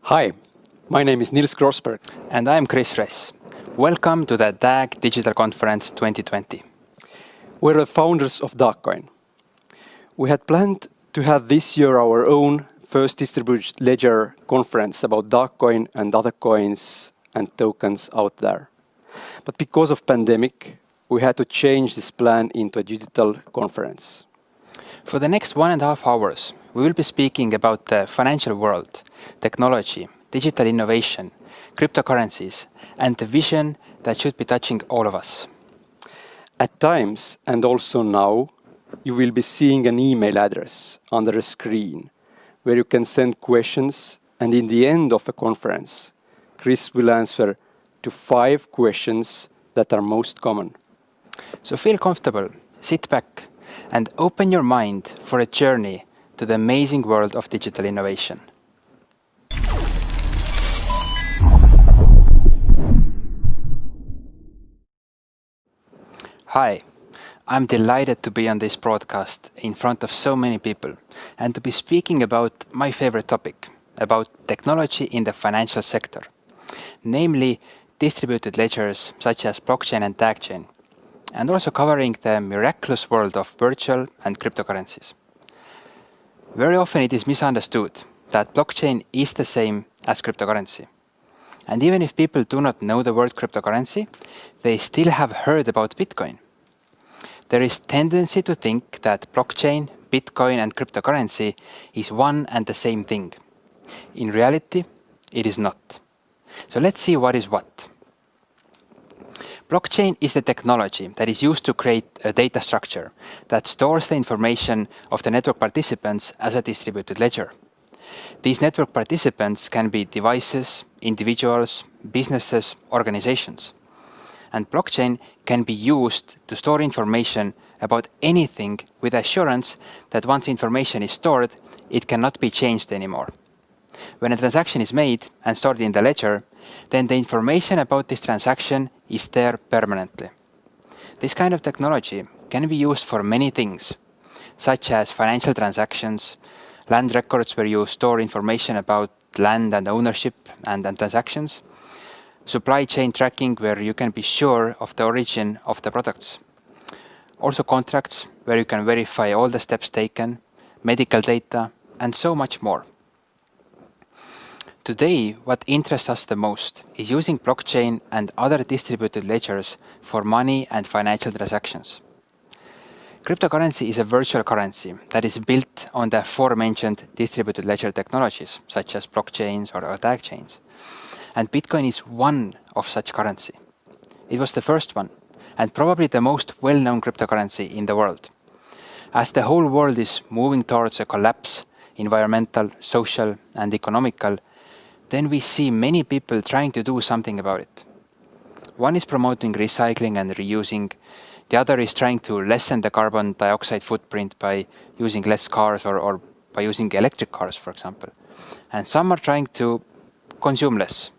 Hi, my name is Nils Grossberg. And I'm Kris. Welcome to the DAG Digital Conference 2020. We're the founders of Dagcoin. We had planned to have this year our own first distributed ledger conference about Dagcoin and other coins and tokens out there. But because of pandemic, we had to change this plan into a digital conference. For the next 1.5 hours, we will be speaking about the financial world, technology, digital innovation, cryptocurrencies, and the vision that should be touching all of us. At times, and also now, you will be seeing an email address under the screen where you can send questions, and in the end of the conference, Kris will answer to 5 questions that are most common. So feel comfortable, sit back, and open your mind for a journey to the amazing world of digital innovation. Hi, I'm delighted to be on this broadcast in front of so many people and to be speaking about my favorite topic, about technology in the financial sector, namely distributed ledgers such as blockchain and Dagchain, and also covering the miraculous world of virtual and cryptocurrencies. Very often it is misunderstood that blockchain is the same as cryptocurrency. And even if people do not know the word cryptocurrency, they still have heard about Bitcoin. There is tendency to think that blockchain, Bitcoin and cryptocurrency is one and the same thing. In reality, it is not. So let's see what is what. Blockchain is the technology that is used to create a data structure that stores the information of the network participants as a distributed ledger. These network participants can be devices, individuals, businesses, organizations. And blockchain can be used to store information about anything with assurance that once information is stored, it cannot be changed anymore. When a transaction is made and stored in the ledger, then the information about this transaction is there permanently. This kind of technology can be used for many things, such as financial transactions, land records where you store information about land and ownership and transactions, supply chain tracking where you can be sure of the origin of the products. Also contracts where you can verify all the steps taken, medical data, and so much more. Today, what interests us the most is using blockchain and other distributed ledgers for money and financial transactions. Cryptocurrency is a virtual currency that is built on the aforementioned distributed ledger technologies, such as blockchains or Dagchains. And Bitcoin is one of such currency. It was the first one, and probably the most well-known cryptocurrency in the world. As the whole world is moving towards a collapse, environmental, social, and economical, then we see many people trying to do something about it. One is promoting recycling and reusing. The other is trying to lessen the carbon dioxide footprint by using less cars or by using electric cars, for example. And some are trying to consume less.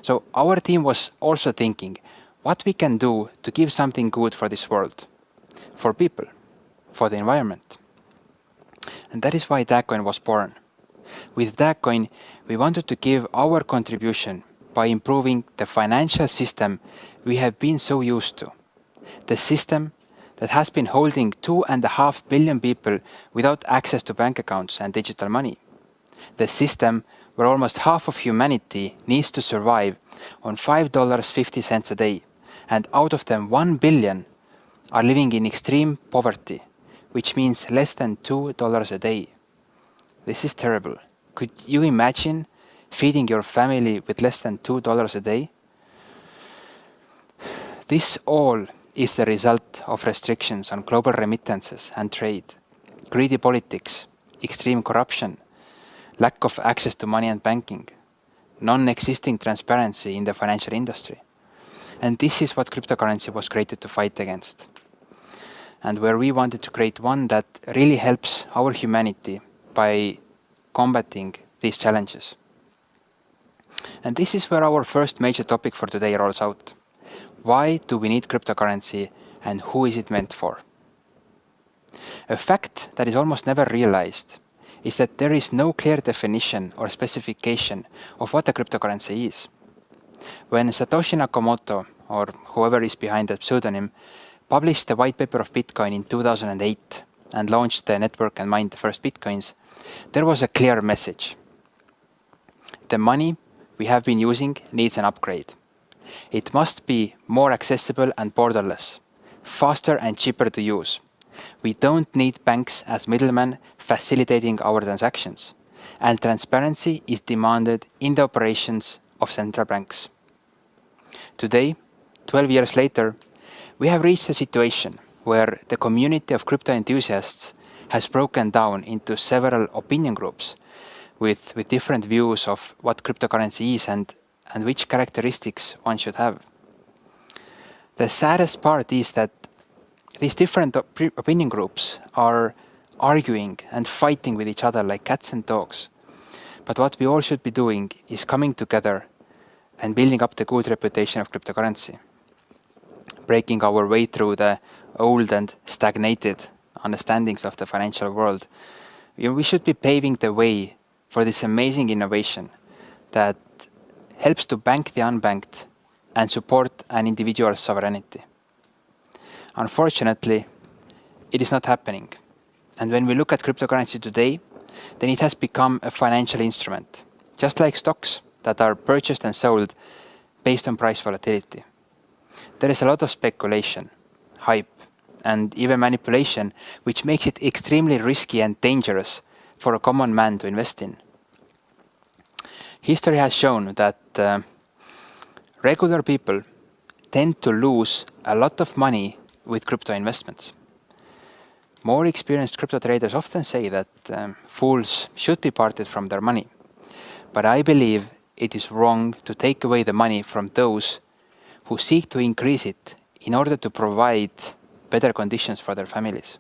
So our team was also thinking what we can do to give something good for this world, for people, for the environment. And that is why Dagcoin was born. With Dagcoin, we wanted to give our contribution by improving the financial system we have been so used to. The system that has been holding 2.5 billion people without access to bank accounts and digital money. The system where almost half of humanity needs to survive on $5.50 a day, and out of them 1 billion are living in extreme poverty, which means less than $2 a day. This is terrible. Could you imagine feeding your family with less than $2 a day? This all is the result of restrictions on global remittances and trade, greedy politics, extreme corruption, lack of access to money and banking, non-existing transparency in the financial industry. And this is what cryptocurrency was created to fight against. And where we wanted to create one that really helps our humanity by combating these challenges. And this is where our first major topic for today rolls out. Why do we need cryptocurrency and who is it meant for? A fact that is almost never realized is that there is no clear definition or specification of what a cryptocurrency is. When Satoshi Nakamoto, or whoever is behind that pseudonym, published the white paper of Bitcoin in 2008 and launched the network and mined the first Bitcoins, there was a clear message. The money we have been using needs an upgrade. It must be more accessible and borderless, faster and cheaper to use. We don't need banks as middlemen facilitating our transactions, and transparency is demanded in the operations of central banks. Today, 12 years later, we have reached a situation where the community of crypto enthusiasts has broken down into several opinion groups with different views of what cryptocurrency is and which characteristics one should have. The saddest part is that these different opinion groups are arguing and fighting with each other like cats and dogs. But what we all should be doing is coming together and building up the good reputation of cryptocurrency, breaking our way through the old and stagnated understandings of the financial world. We should be paving the way for this amazing innovation that helps to bank the unbanked and support an individual's sovereignty. Unfortunately, it is not happening. And when we look at cryptocurrency today, then it has become a financial instrument, just like stocks that are purchased and sold based on price volatility. There is a lot of speculation, hype, and even manipulation, which makes it extremely risky and dangerous for a common man to invest in. History has shown that regular people tend to lose a lot of money with crypto investments. More experienced crypto traders often say that fools should be parted from their money. But I believe it is wrong to take away the money from those who seek to increase it in order to provide better conditions for their families.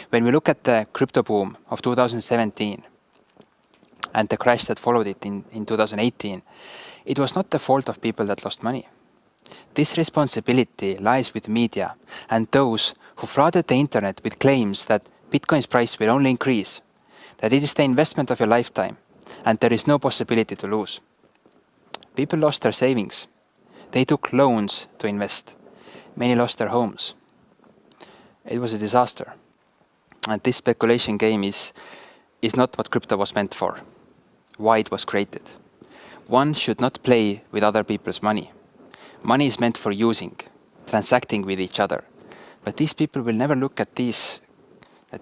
When we look at the crypto boom of 2017 and the crash that followed it in 2018, it was not the fault of people that lost money. This responsibility lies with media and those who flooded the internet with claims that Bitcoin's price will only increase, that it is the investment of your lifetime, and there is no possibility to lose. People lost their savings. They took loans to invest. Many lost their homes. It was a disaster. And this speculation game is not what crypto was meant for, why it was created. One should not play with other people's money. Money is meant for using, transacting with each other. But these people will never look at these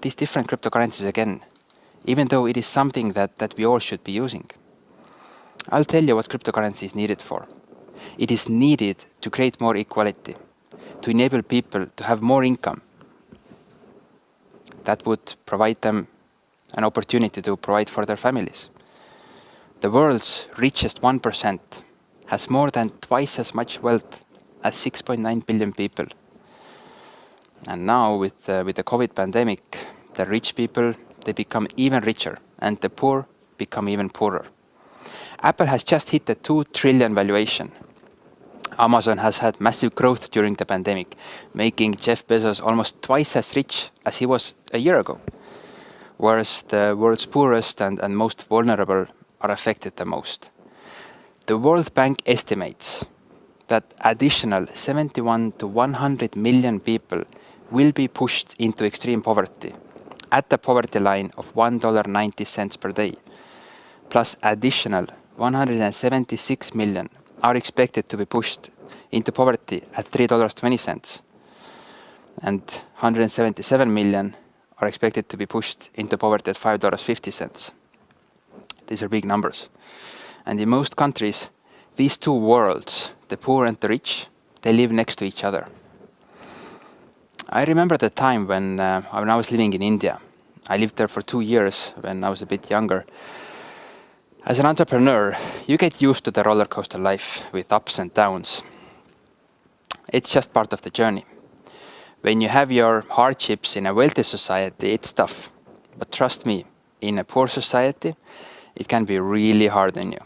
different cryptocurrencies again, even though it is something that we all should be using. I'll tell you what cryptocurrency is needed for. It is needed to create more equality, to enable people to have more income. That would provide them an opportunity to provide for their families. The world's richest 1% has more than twice as much wealth as 6.9 billion people. And now with the COVID pandemic, the rich people, they become even richer and the poor become even poorer. Apple has just hit the 2 trillion valuation. Amazon has had massive growth during the pandemic, making Jeff Bezos almost twice as rich as he was a year ago. Whereas the world's poorest and most vulnerable are affected the most. The World Bank estimates that additional 71 to 100 million people will be pushed into extreme poverty at the poverty line of $1.90 per day, plus additional 176 million are expected to be pushed into poverty at $3.20, and 177 million are expected to be pushed into poverty at $5.50. These are big numbers. And in most countries, these two worlds, the poor and the rich, they live next to each other. I remember the time when I was living in India. I lived there for 2 years when I was a bit younger. As an entrepreneur, you get used to the roller coaster life with ups and downs. It's just part of the journey. When you have your hardships in a wealthy society, it's tough. But trust me, in a poor society, it can be really hard on you.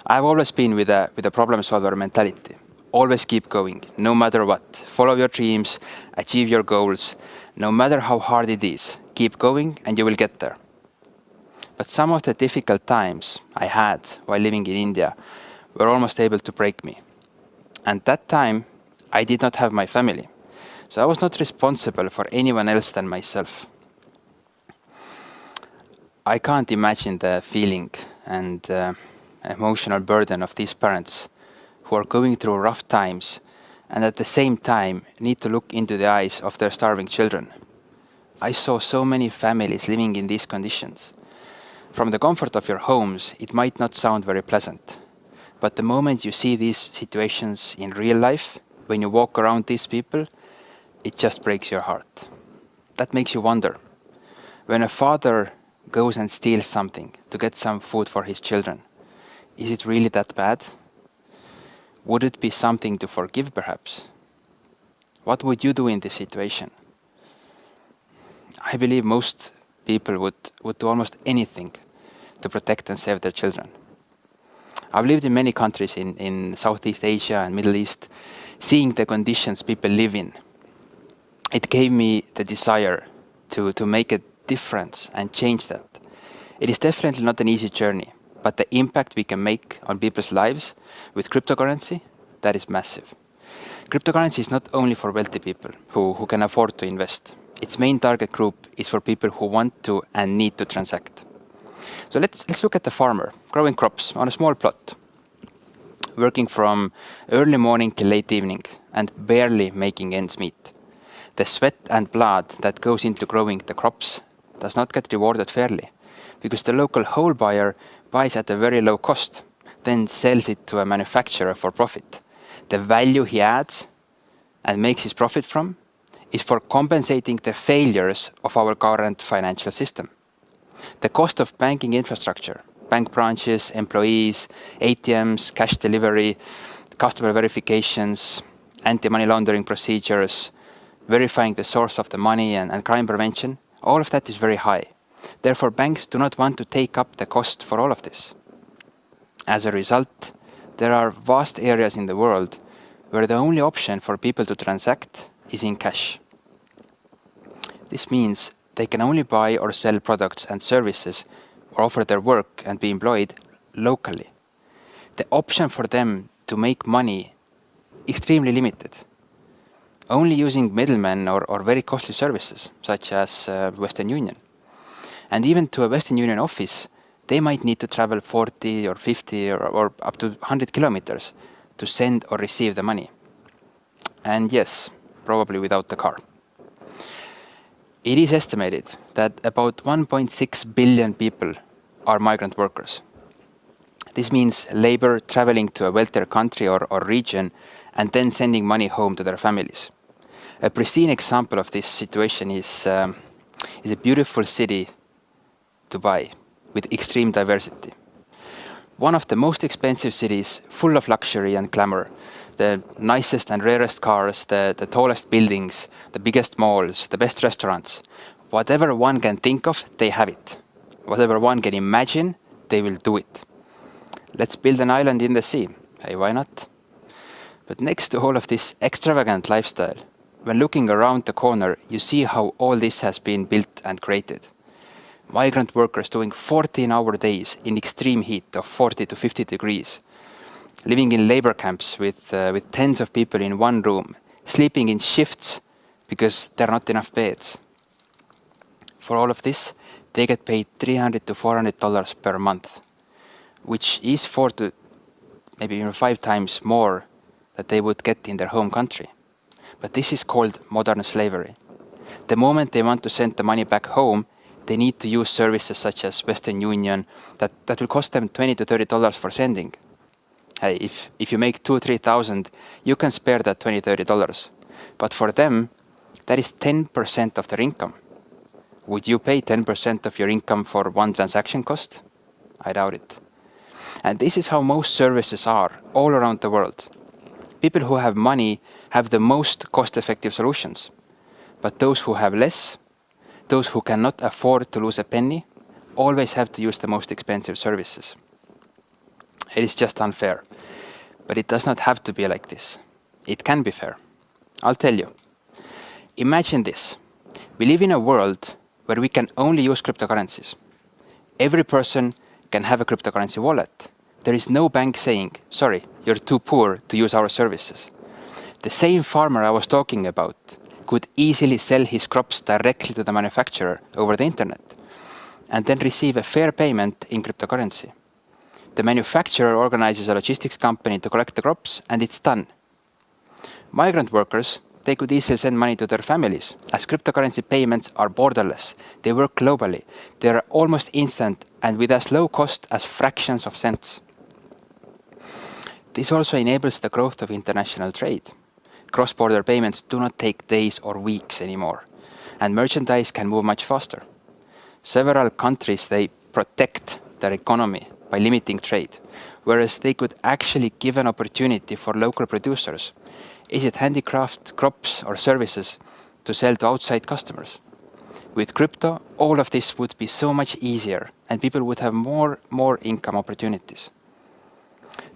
I've always been with a problem solver mentality. Always keep going, no matter what. Follow your dreams, achieve your goals. No matter how hard it is, keep going and you will get there. But some of the difficult times I had while living in India were almost able to break me. And that time, I did not have my family. So I was not responsible for anyone else than myself. I can't imagine the feeling and emotional burden of these parents who are going through rough times and at the same time need to look into the eyes of their starving children. I saw so many families living in these conditions. From the comfort of your homes, it might not sound very pleasant. But the moment you see these situations in real life, when you walk around these people, it just breaks your heart. That makes you wonder. When a father goes and steals something to get some food for his children, is it really that bad? Would it be something to forgive, perhaps? What would you do in this situation? I believe most people would do almost anything to protect and save their children. I've lived in many countries in Southeast Asia and Middle East, seeing the conditions people live in. It gave me the desire to make a difference and change that. It is definitely not an easy journey, but the impact we can make on people's lives with cryptocurrency, that is massive. Cryptocurrency is not only for wealthy people who can afford to invest. Its main target group is for people who want to and need to transact. So let's look at the farmer growing crops on a small plot, working from early morning till late evening and barely making ends meet. The sweat and blood that goes into growing the crops does not get rewarded fairly because the local whole buyer buys at a very low cost, then sells it to a manufacturer for profit. The value he adds and makes his profit from is for compensating the failures of our current financial system. The cost of banking infrastructure, bank branches, employees, ATMs, cash delivery, customer verifications, anti-money laundering procedures, verifying the source of the money and crime prevention, all of that is very high. Therefore, banks do not want to take up the cost for all of this. As a result, there are vast areas in the world where the only option for people to transact is in cash. This means they can only buy or sell products and services or offer their work and be employed locally. The option for them to make money is extremely limited, only using middlemen or very costly services such as Western Union. And even to a Western Union office, they might need to travel 40 or 50 or up to 100 kilometers to send or receive the money. And yes, probably without the car. It is estimated that about 1.6 billion people are migrant workers. This means labor traveling to a wealthier country or region and then sending money home to their families. A pristine example of this situation is a beautiful city, Dubai, with extreme diversity. One of the most expensive cities, full of luxury and glamour. The nicest and rarest cars, the tallest buildings, the biggest malls, the best restaurants. Whatever one can think of, they have it. Whatever one can imagine, they will do it. Let's build an island in the sea. Hey, why not? But next to all of this extravagant lifestyle, when looking around the corner, you see how all this has been built and created. Migrant workers doing 14-hour days in extreme heat of 40 to 50 degrees. Living in labor camps with tens of people in one room, sleeping in shifts because there are not enough beds. For all of this, they get paid $300 to $400 per month, which is 4 to maybe even 5 times more that they would get in their home country. But this is called modern slavery. The moment they want to send the money back home, they need to use services such as Western Union that will cost them $20 to $30 for sending. Hey, if you make $2,000 or $3,000, you can spare that $20, $30. But for them, that is 10% of their income. Would you pay 10% of your income for one transaction cost? I doubt it. And this is how most services are all around the world. People who have money have the most cost-effective solutions. But those who have less, those who cannot afford to lose a penny, always have to use the most expensive services. It is just unfair. But it does not have to be like this. It can be fair. I'll tell you. Imagine this. We live in a world where we can only use cryptocurrencies. Every person can have a cryptocurrency wallet. There is no bank saying, sorry, you're too poor to use our services. The same farmer I was talking about could easily sell his crops directly to the manufacturer over the internet and then receive a fair payment in cryptocurrency. The manufacturer organizes a logistics company to collect the crops, and it's done. Migrant workers, they could easily send money to their families, as cryptocurrency payments are borderless. They work globally. They are almost instant and with as low cost as fractions of cents. This also enables the growth of international trade. Cross-border payments do not take days or weeks anymore, and merchandise can move much faster. Several countries, they protect their economy by limiting trade, whereas they could actually give an opportunity for local producers, is it handicraft, crops or services, to sell to outside customers. With crypto, all of this would be so much easier and people would have more income opportunities.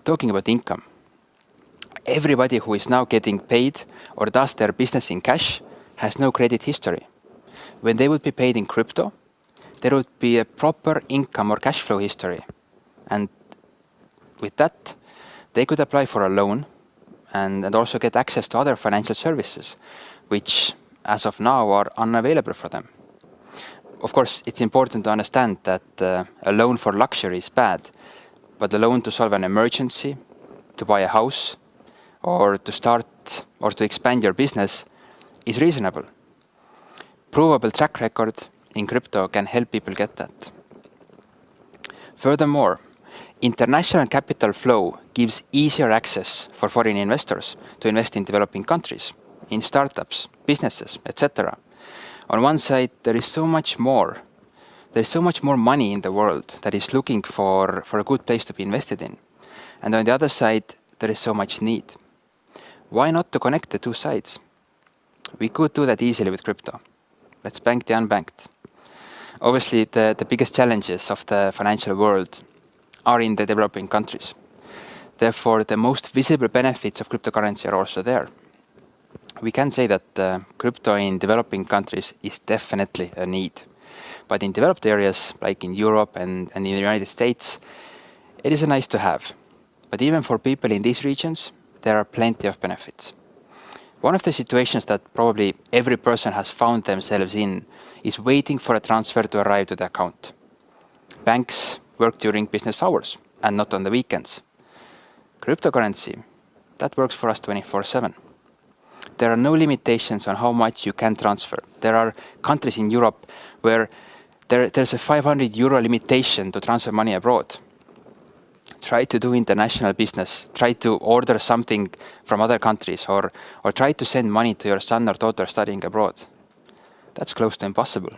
Talking about income, everybody who is now getting paid or does their business in cash has no credit history. When they would be paid in crypto, there would be a proper income or cash flow history. And with that, they could apply for a loan and also get access to other financial services, which as of now are unavailable for them. Of course, it's important to understand that a loan for luxury is bad, but a loan to solve an emergency, to buy a house, or to start or to expand your business is reasonable. Provable track record in crypto can help people get that. Furthermore, international capital flow gives easier access for foreign investors to invest in developing countries, in startups, businesses, etc. On one side, there is so much more. There's so much more money in the world that is looking for a good place to be invested in. And on the other side, there is so much need. Why not to connect the two sides? We could do that easily with crypto. Let's bank the unbanked. Obviously, the biggest challenges of the financial world are in the developing countries. Therefore, the most visible benefits of cryptocurrency are also there. We can say that crypto in developing countries is definitely a need. But in developed areas, like in Europe and in the United States, it is a nice to have. But even for people in these regions, there are plenty of benefits. One of the situations that probably every person has found themselves in is waiting for a transfer to arrive to the account. Banks work during business hours and not on the weekends. Cryptocurrency, that works for us 24/7. There are no limitations on how much you can transfer. There are countries in Europe where there's a 500 euro limitation to transfer money abroad. Try to do international business, try to order something from other countries, or try to send money to your son or daughter studying abroad. That's close to impossible.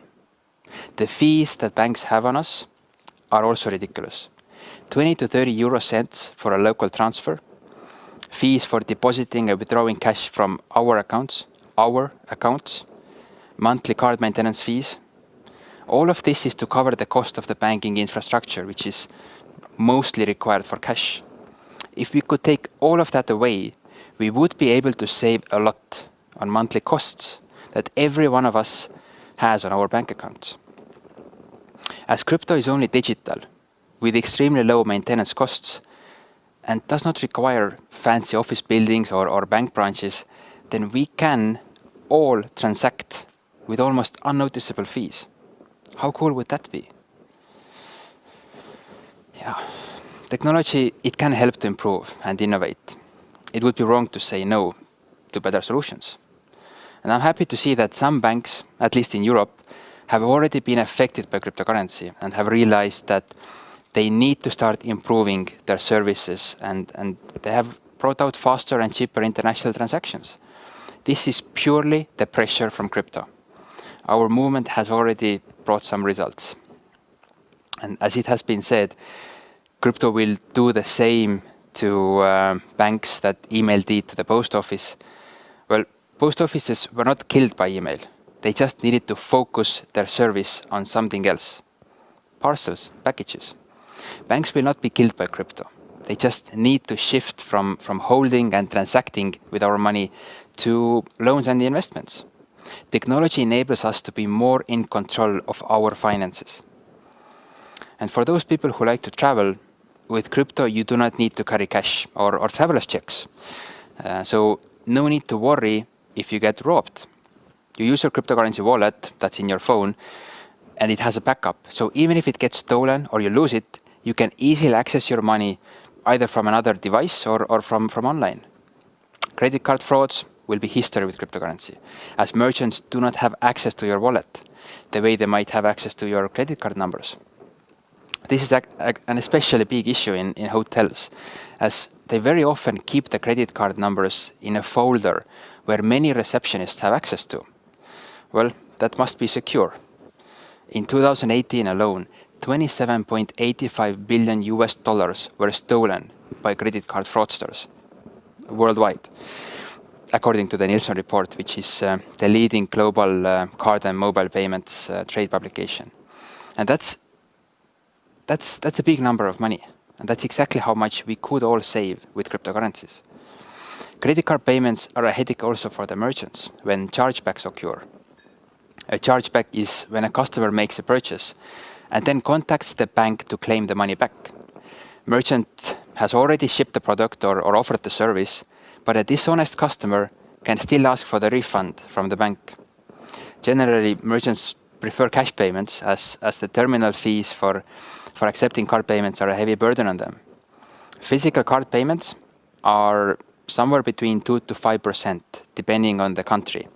The fees that banks have on us are also ridiculous. 20 to 30 euro cents for a local transfer, fees for depositing and withdrawing cash from our accounts, monthly card maintenance fees. All of this is to cover the cost of the banking infrastructure, which is mostly required for cash. If we could take all of that away, we would be able to save a lot on monthly costs that every one of us has on our bank accounts. As crypto is only digital, with extremely low maintenance costs, and does not require fancy office buildings or bank branches, then we can all transact with almost unnoticeable fees. How cool would that be? Yeah. Technology, it can help to improve and innovate. It would be wrong to say no to better solutions. And I'm happy to see that some banks, at least in Europe, have already been affected by cryptocurrency and have realized that they need to start improving their services, and they have brought out faster and cheaper international transactions. This is purely the pressure from crypto. Our movement has already brought some results. And as it has been said, crypto will do the same to banks that email did to the post office. Well, post offices were not killed by email. They just needed to focus their service on something else. Parcels, packages. Banks will not be killed by crypto. They just need to shift from holding and transacting with our money to loans and investments. Technology enables us to be more in control of our finances. And for those people who like to travel, with crypto, you do not need to carry cash or traveler's checks. So no need to worry if you get robbed. You use your cryptocurrency wallet that's in your phone, and it has a backup. So even if it gets stolen or you lose it, you can easily access your money either from another device or from online. Credit card frauds will be history with cryptocurrency, as merchants do not have access to your wallet the way they might have access to your credit card numbers. This is an especially big issue in hotels, as they very often keep the credit card numbers in a folder where many receptionists have access to. Well, that must be secure. In 2018 alone, $27.85 billion were stolen by credit card fraudsters worldwide, according to the Nielsen report, which is the leading global card and mobile payments trade publication. And that's a big number of money. And that's exactly how much we could all save with cryptocurrencies. Credit card payments are a headache also for the merchants when chargebacks occur. A chargeback is when a customer makes a purchase and then contacts the bank to claim the money back. Merchant has already shipped the product or offered the service, but a dishonest customer can still ask for the refund from the bank. Generally, merchants prefer cash payments as the terminal fees for accepting card payments are a heavy burden on them. Physical card payments are somewhere between 2 to 5%, depending on the country.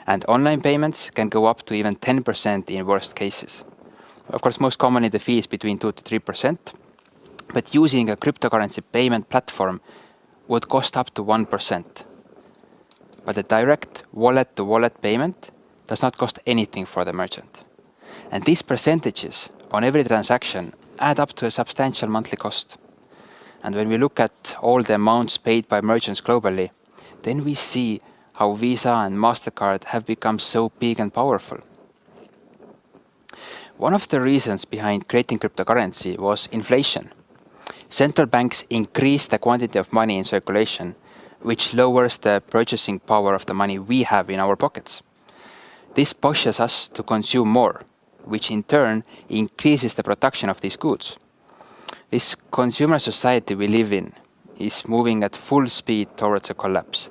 And online payments can go up to even 10% in worst cases. Of course, most commonly the fee is between 2 to 3%, but using a cryptocurrency payment platform would cost up to 1%. But a direct wallet-to-wallet payment does not cost anything for the merchant. And these percentages on every transaction add up to a substantial monthly cost. And when we look at all the amounts paid by merchants globally, then we see how Visa and MasterCard have become so big and powerful. One of the reasons behind creating cryptocurrency was inflation. Central banks increase the quantity of money in circulation, which lowers the purchasing power of the money we have in our pockets. This pushes us to consume more, which in turn increases the production of these goods. This consumer society we live in is moving at full speed towards a collapse.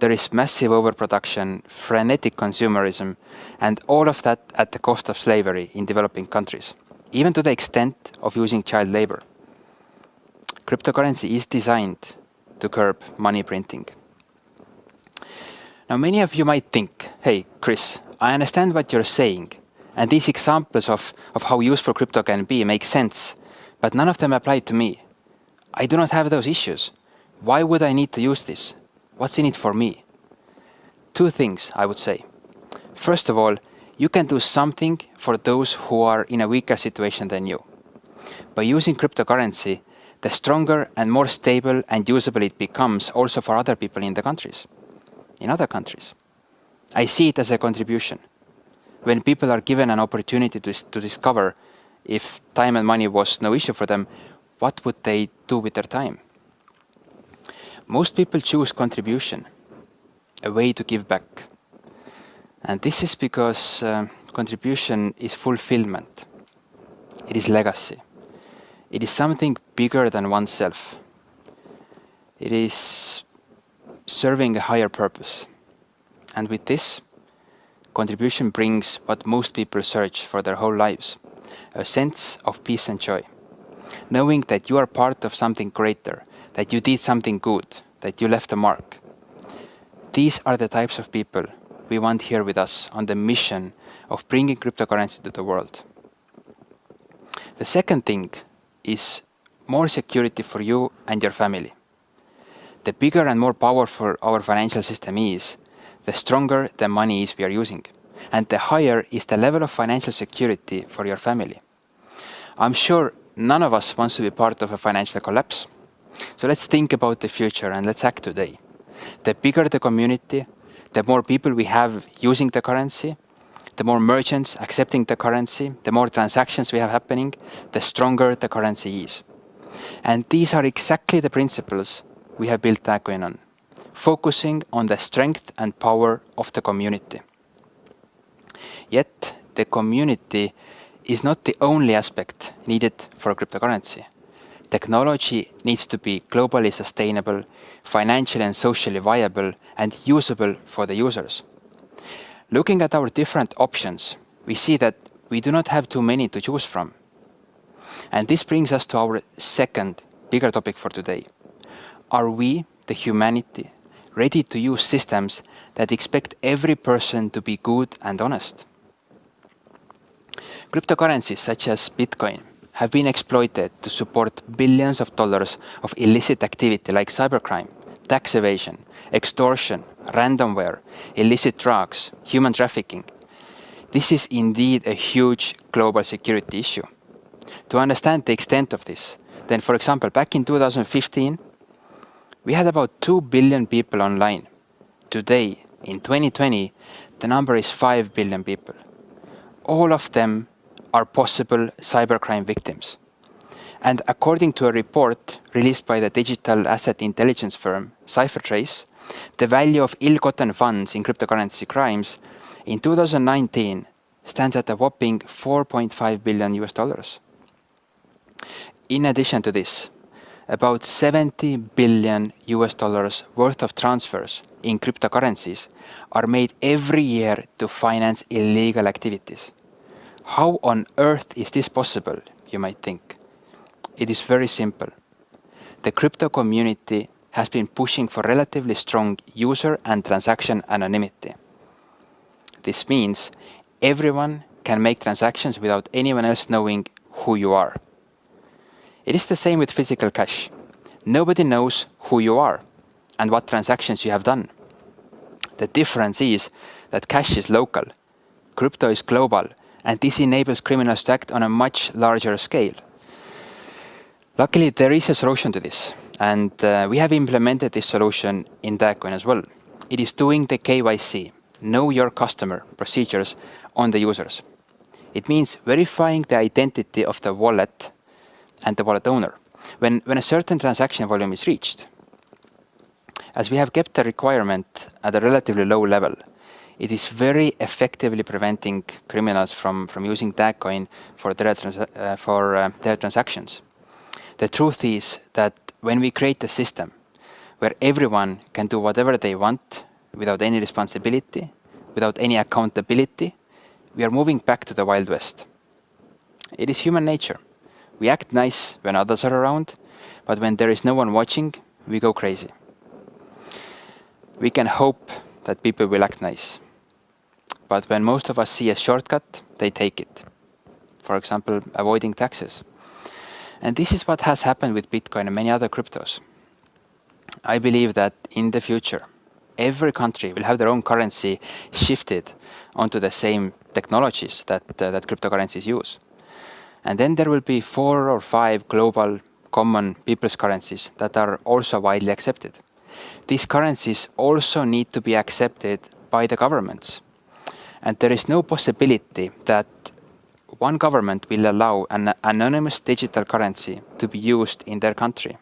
There is massive overproduction, frenetic consumerism, and all of that at the cost of slavery in developing countries, even to the extent of using child labor. Cryptocurrency is designed to curb money printing. Now, many of you might think, hey, Kris, I understand what you're saying, and these examples of how useful crypto can be make sense, but none of them apply to me. I do not have those issues. Why would I need to use this? What's in it for me? Two things, I would say. First of all, you can do something for those who are in a weaker situation than you. By using cryptocurrency, the stronger and more stable and usable it becomes also for other people in other countries. I see it as a contribution. When people are given an opportunity to discover if time and money was no issue for them, what would they do with their time? Most people choose contribution, a way to give back. And this is because contribution is fulfillment. It is legacy. It is something bigger than oneself. It is serving a higher purpose. And with this, contribution brings what most people search for their whole lives, a sense of peace and joy. Knowing that you are part of something greater, that you did something good, that you left a mark. These are the types of people we want here with us on the mission of bringing cryptocurrency to the world. The second thing is more security for you and your family. The bigger and more powerful our financial system is, the stronger the money is we are using, and the higher is the level of financial security for your family. I'm sure none of us wants to be part of a financial collapse. So let's think about the future and let's act today. The bigger the community, the more people we have using the currency, the more merchants accepting the currency, the more transactions we have happening, the stronger the currency is. And these are exactly the principles we have built Dagcoin on, focusing on the strength and power of the community. Yet, the community is not the only aspect needed for a cryptocurrency. Technology needs to be globally sustainable, financially and socially viable, and usable for the users. Looking at our different options, we see that we do not have too many to choose from. And this brings us to our second bigger topic for today. Are we, the humanity, ready to use systems that expect every person to be good and honest? Cryptocurrencies such as Bitcoin have been exploited to support billions of dollars of illicit activity like cybercrime, tax evasion, extortion, ransomware, illicit drugs, human trafficking. This is indeed a huge global security issue. To understand the extent of this, then for example, back in 2015, we had about 2 billion people online. Today, in 2020, the number is 5 billion people. All of them are possible cybercrime victims. And according to a report released by the digital asset intelligence firm CipherTrace, the value of ill-gotten funds in cryptocurrency crimes in 2019 stands at a whopping $4.5 billion US. In addition to this, about $70 billion US worth of transfers in cryptocurrencies are made every year to finance illegal activities. How on earth is this possible, you might think? It is very simple. The crypto community has been pushing for relatively strong user and transaction anonymity. This means everyone can make transactions without anyone else knowing who you are. It is the same with physical cash. Nobody knows who you are and what transactions you have done. The difference is that cash is local, crypto is global, and this enables criminals to act on a much larger scale. Luckily, there is a solution to this, and we have implemented this solution in Dagcoin as well. It is doing the KYC, know your customer procedures on the users. It means verifying the identity of the wallet and the wallet owner when a certain transaction volume is reached. As we have kept the requirement at a relatively low level, it is very effectively preventing criminals from using Dagcoin for their transactions. The truth is that when we create a system where everyone can do whatever they want without any responsibility, without any accountability, we are moving back to the Wild West. It is human nature. We act nice when others are around, but when there is no one watching, we go crazy. We can hope that people will act nice. But when most of us see a shortcut, they take it. For example, avoiding taxes. And this is what has happened with Bitcoin and many other cryptos. I believe that in the future, every country will have their own currency shifted onto the same technologies that cryptocurrencies use. And then there will be 4 or 5 global common people's currencies that are also widely accepted. These currencies also need to be accepted by the governments. And there is no possibility that one government will allow an anonymous digital currency to be used in their country.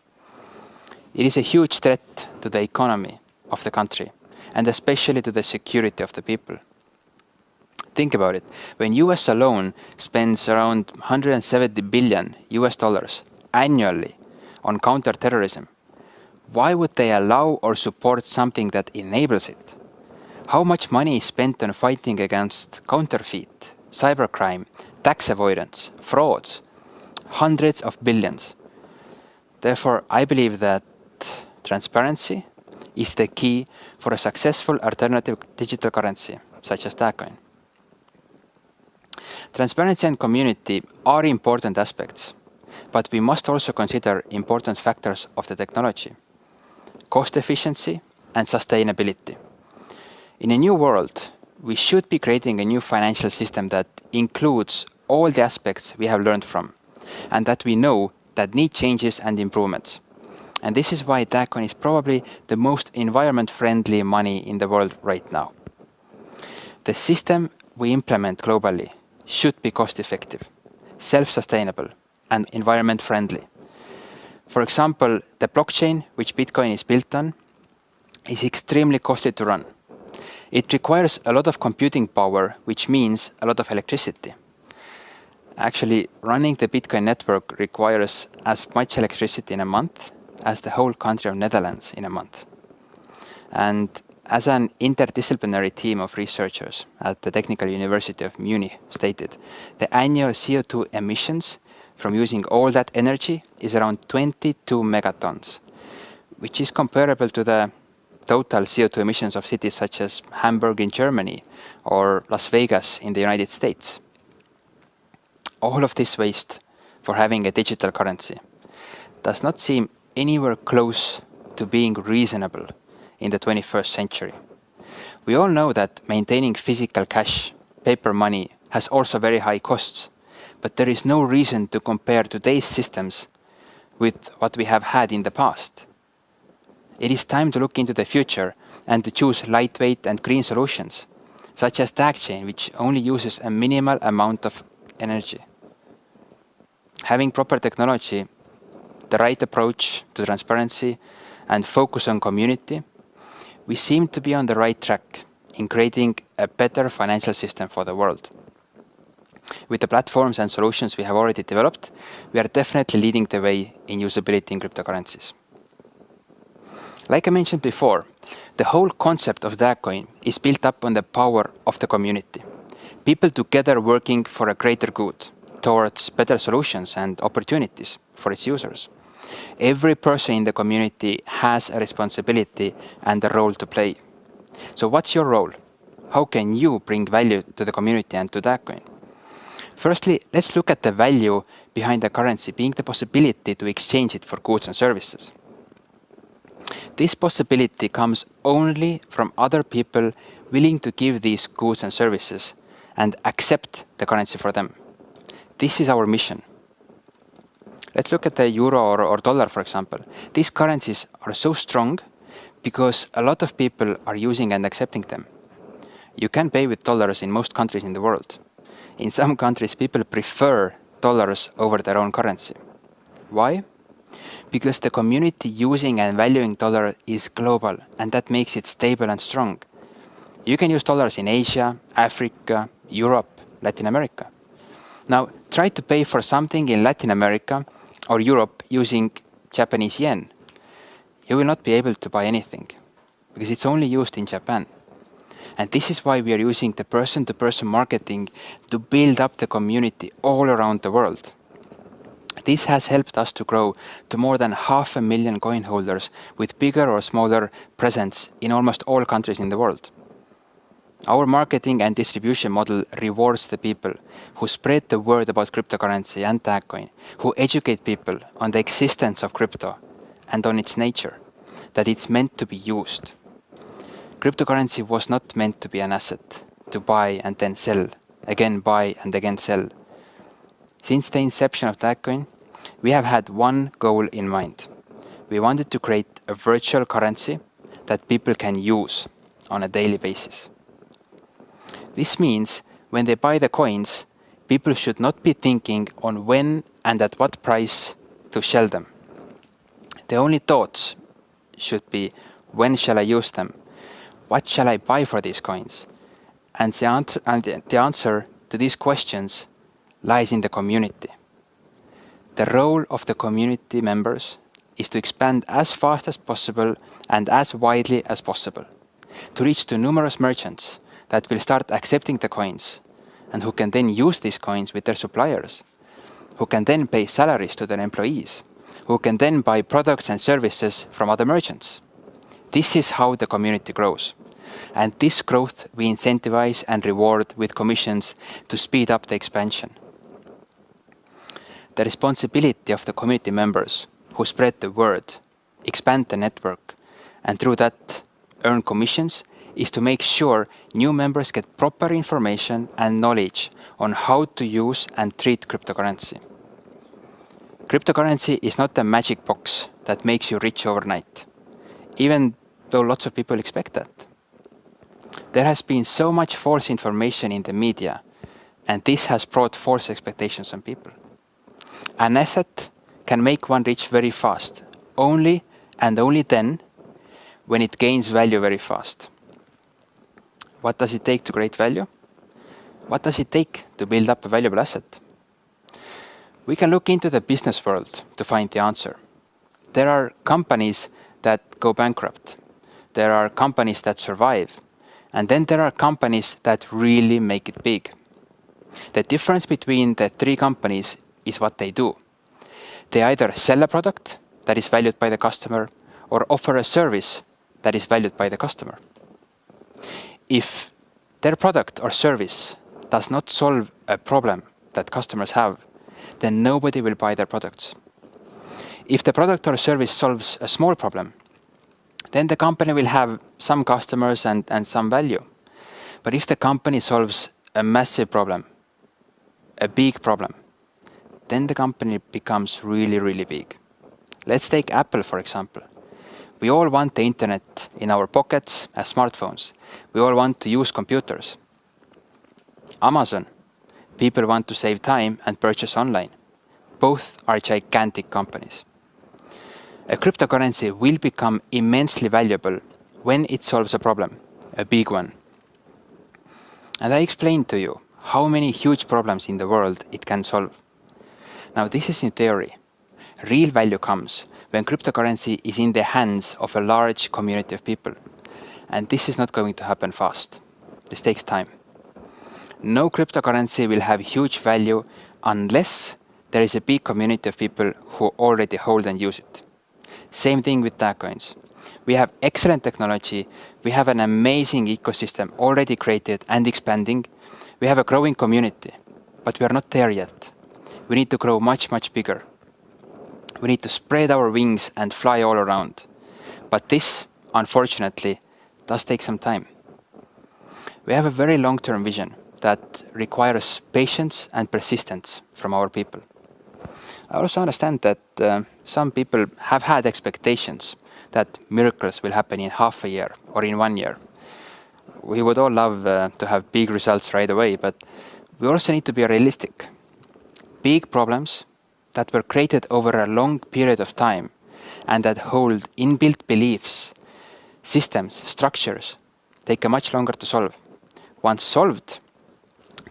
It is a huge threat to the economy of the country, and especially to the security of the people. Think about it. When US alone spends around $170 billion US annually on counterterrorism, why would they allow or support something that enables it? How much money is spent on fighting against counterfeit, cybercrime, tax avoidance, frauds? Hundreds of billions. Therefore, I believe that transparency is the key for a successful alternative digital currency, such as Dagcoin. Transparency and community are important aspects, but we must also consider important factors of the technology: cost efficiency and sustainability. In a new world, we should be creating a new financial system that includes all the aspects we have learned from, and that we know that need changes and improvements. And this is why Dagcoin is probably the most environment-friendly money in the world right now. The system we implement globally should be cost-effective, self-sustainable, and environment-friendly. For example, the blockchain which Bitcoin is built on is extremely costly to run. It requires a lot of computing power, which means a lot of electricity. Actually, running the Bitcoin network requires as much electricity in a month as the whole country of Netherlands in a month. And as an interdisciplinary team of researchers at the Technical University of Munich stated, the annual CO2 emissions from using all that energy is around 22 megatons, which is comparable to the total CO2 emissions of cities such as Hamburg in Germany or Las Vegas in the United States. All of this waste for having a digital currency does not seem anywhere close to being reasonable in the 21st century. We all know that maintaining physical cash, paper money, has also very high costs, but there is no reason to compare today's systems with what we have had in the past. It is time to look into the future and to choose lightweight and green solutions, such as Dagchain, which only uses a minimal amount of energy. Having proper technology, the right approach to transparency, and focus on community, we seem to be on the right track in creating a better financial system for the world. With the platforms and solutions we have already developed, we are definitely leading the way in usability in cryptocurrencies. Like I mentioned before, the whole concept of DagCoin is built up on the power of the community. People together working for a greater good, towards better solutions and opportunities for its users. Every person in the community has a responsibility and a role to play. So what's your role? How can you bring value to the community and to Dagcoin? Firstly, let's look at the value behind the currency being the possibility to exchange it for goods and services. This possibility comes only from other people willing to give these goods and services and accept the currency for them. This is our mission. Let's look at the euro or dollar, for example. These currencies are so strong because a lot of people are using and accepting them. You can pay with dollars in most countries in the world. In some countries, people prefer dollars over their own currency. Why? Because the community using and valuing dollar is global, and that makes it stable and strong. You can use dollars in Asia, Africa, Europe, Latin America. Now, try to pay for something in Latin America or Europe using Japanese yen. You will not be able to buy anything because it's only used in Japan. And this is why we are using the person-to-person marketing to build up the community all around the world. This has helped us to grow to more than 500,000 coin holders with bigger or smaller presence in almost all countries in the world. Our marketing and distribution model rewards the people who spread the word about cryptocurrency and Dagcoin, who educate people on the existence of crypto and on its nature, that it's meant to be used. Cryptocurrency was not meant to be an asset, to buy and then sell, again buy and again sell. Since the inception of Dagcoin, we have had one goal in mind. We wanted to create a virtual currency that people can use on a daily basis. This means when they buy the coins, people should not be thinking on when and at what price to sell them. The only thoughts should be, when shall I use them? What shall I buy for these coins? And the answer to these questions lies in the community. The role of the community members is to expand as fast as possible and as widely as possible, to reach to numerous merchants that will start accepting the coins and who can then use these coins with their suppliers, who can then pay salaries to their employees, who can then buy products and services from other merchants. This is how the community grows. And this growth we incentivize and reward with commissions to speed up the expansion. The responsibility of the community members who spread the word, expand the network, and through that earn commissions is to make sure new members get proper information and knowledge on how to use and treat cryptocurrency. Cryptocurrency is not a magic box that makes you rich overnight, even though lots of people expect that. There has been so much false information in the media, and this has brought false expectations on people. An asset can make one rich very fast, only and only then when it gains value very fast. What does it take to create value? What does it take to build up a valuable asset? We can look into the business world to find the answer. There are companies that go bankrupt. There are companies that survive. And then there are companies that really make it big. The difference between the three companies is what they do. They either sell a product that is valued by the customer or offer a service that is valued by the customer. If their product or service does not solve a problem that customers have, then nobody will buy their products. If the product or service solves a small problem, then the company will have some customers and some value. But if the company solves a massive problem, a big problem, then the company becomes really, really big. Let's take Apple, for example. We all want the internet in our pockets as smartphones. We all want to use computers. Amazon, people want to save time and purchase online. Both are gigantic companies. A cryptocurrency will become immensely valuable when it solves a problem, a big one. And I explained to you how many huge problems in the world it can solve. Now, this is in theory. Real value comes when cryptocurrency is in the hands of a large community of people. And this is not going to happen fast. This takes time. No cryptocurrency will have huge value unless there is a big community of people who already hold and use it. Same thing with DagCoins. We have excellent technology. We have an amazing ecosystem already created and expanding. We have a growing community, but we are not there yet. We need to grow much, much bigger. We need to spread our wings and fly all around. But this, unfortunately, does take some time. We have a very long-term vision that requires patience and persistence from our people. I also understand that some people have had expectations that miracles will happen in half a year or in 1 year. We would all love to have big results right away, but we also need to be realistic. Big problems that were created over a long period of time and that hold inbuilt beliefs, systems, structures, take much longer to solve. Once solved,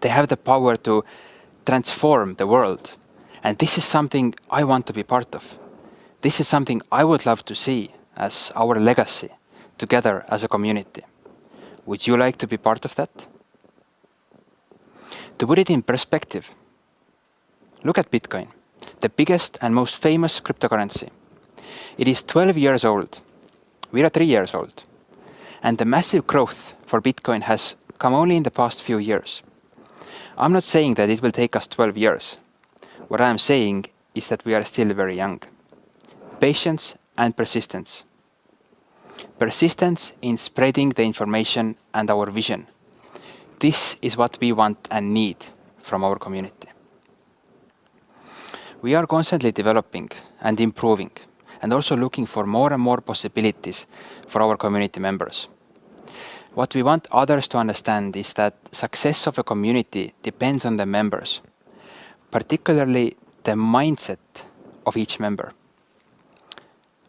they have the power to transform the world. And this is something I want to be part of. This is something I would love to see as our legacy together as a community. Would you like to be part of that? To put it in perspective, look at Bitcoin, the biggest and most famous cryptocurrency. It is 12 years old. We are 3 years old. And the massive growth for Bitcoin has come only in the past few years. I'm not saying that it will take us 12 years. What I am saying is that we are still very young. Patience and persistence. Persistence in spreading the information and our vision. This is what we want and need from our community. We are constantly developing and improving, and also looking for more and more possibilities for our community members. What we want others to understand is that success of a community depends on the members, particularly the mindset of each member.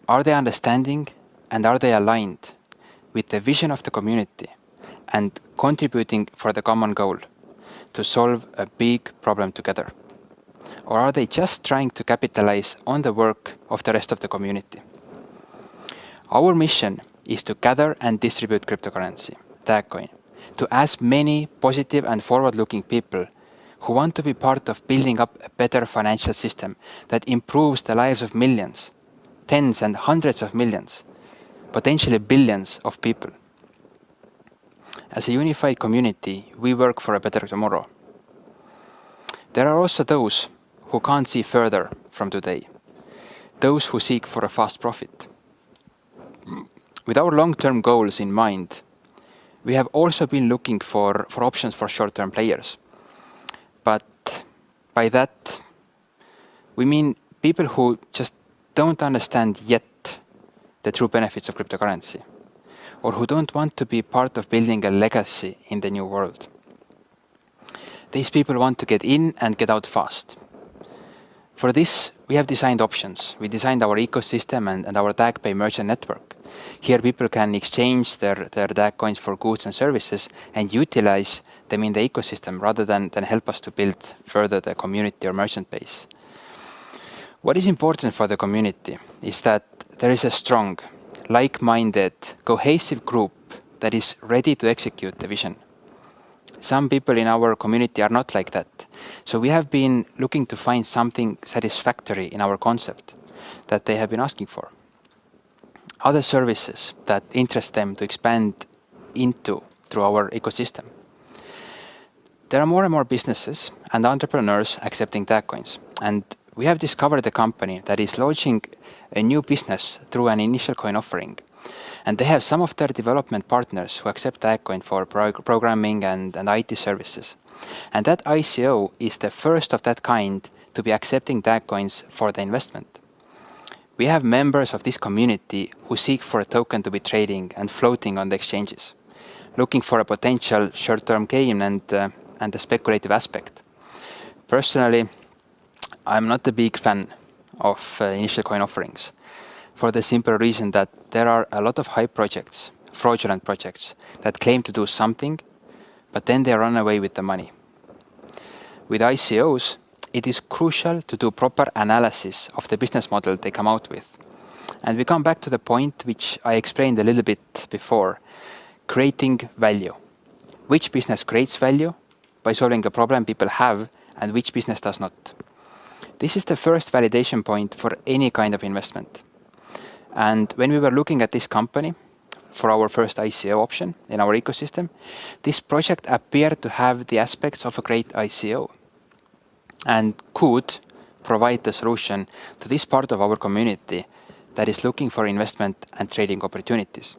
Are they understanding and are they aligned with the vision of the community and contributing for the common goal to solve a big problem together? Or are they just trying to capitalize on the work of the rest of the community? Our mission is to gather and distribute cryptocurrency, DagCoin, to as many positive and forward-looking people who want to be part of building up a better financial system that improves the lives of millions, tens and hundreds of millions, potentially billions of people. As a unified community, we work for a better tomorrow. There are also those who can't see further from today, those who seek for a fast profit. With our long-term goals in mind, we have also been looking for options for short-term players. But by that, we mean people who just don't understand yet the true benefits of cryptocurrency, or who don't want to be part of building a legacy in the new world. These people want to get in and get out fast. For this, we have designed options. We designed our ecosystem and our DagPay merchant network. Here people can exchange their DagCoins for goods and services and utilize them in the ecosystem rather than help us to build further the community or merchant base. What is important for the community is that there is a strong, like-minded, cohesive group that is ready to execute the vision. Some people in our community are not like that. So we have been looking to find something satisfactory in our concept that they have been asking for. Other services that interest them to expand into through our ecosystem. There are more and more businesses and entrepreneurs accepting DagCoins, and we have discovered a company that is launching a new business through an initial coin offering. And they have some of their development partners who accept DagCoin for programming and IT services. And that ICO is the first of that kind to be accepting DagCoins for the investment. We have members of this community who seek for a token to be trading and floating on the exchanges, looking for a potential short-term gain and the speculative aspect. Personally, I'm not a big fan of initial coin offerings for the simple reason that there are a lot of hype projects, fraudulent projects, that claim to do something, but then they run away with the money. With ICOs, it is crucial to do proper analysis of the business model they come out with. And we come back to the point which I explained a little bit before, creating value. Which business creates value by solving a problem people have, and which business does not. This is the first validation point for any kind of investment. And when we were looking at this company for our first ICO option in our ecosystem, this project appeared to have the aspects of a great ICO and could provide the solution to this part of our community that is looking for investment and trading opportunities.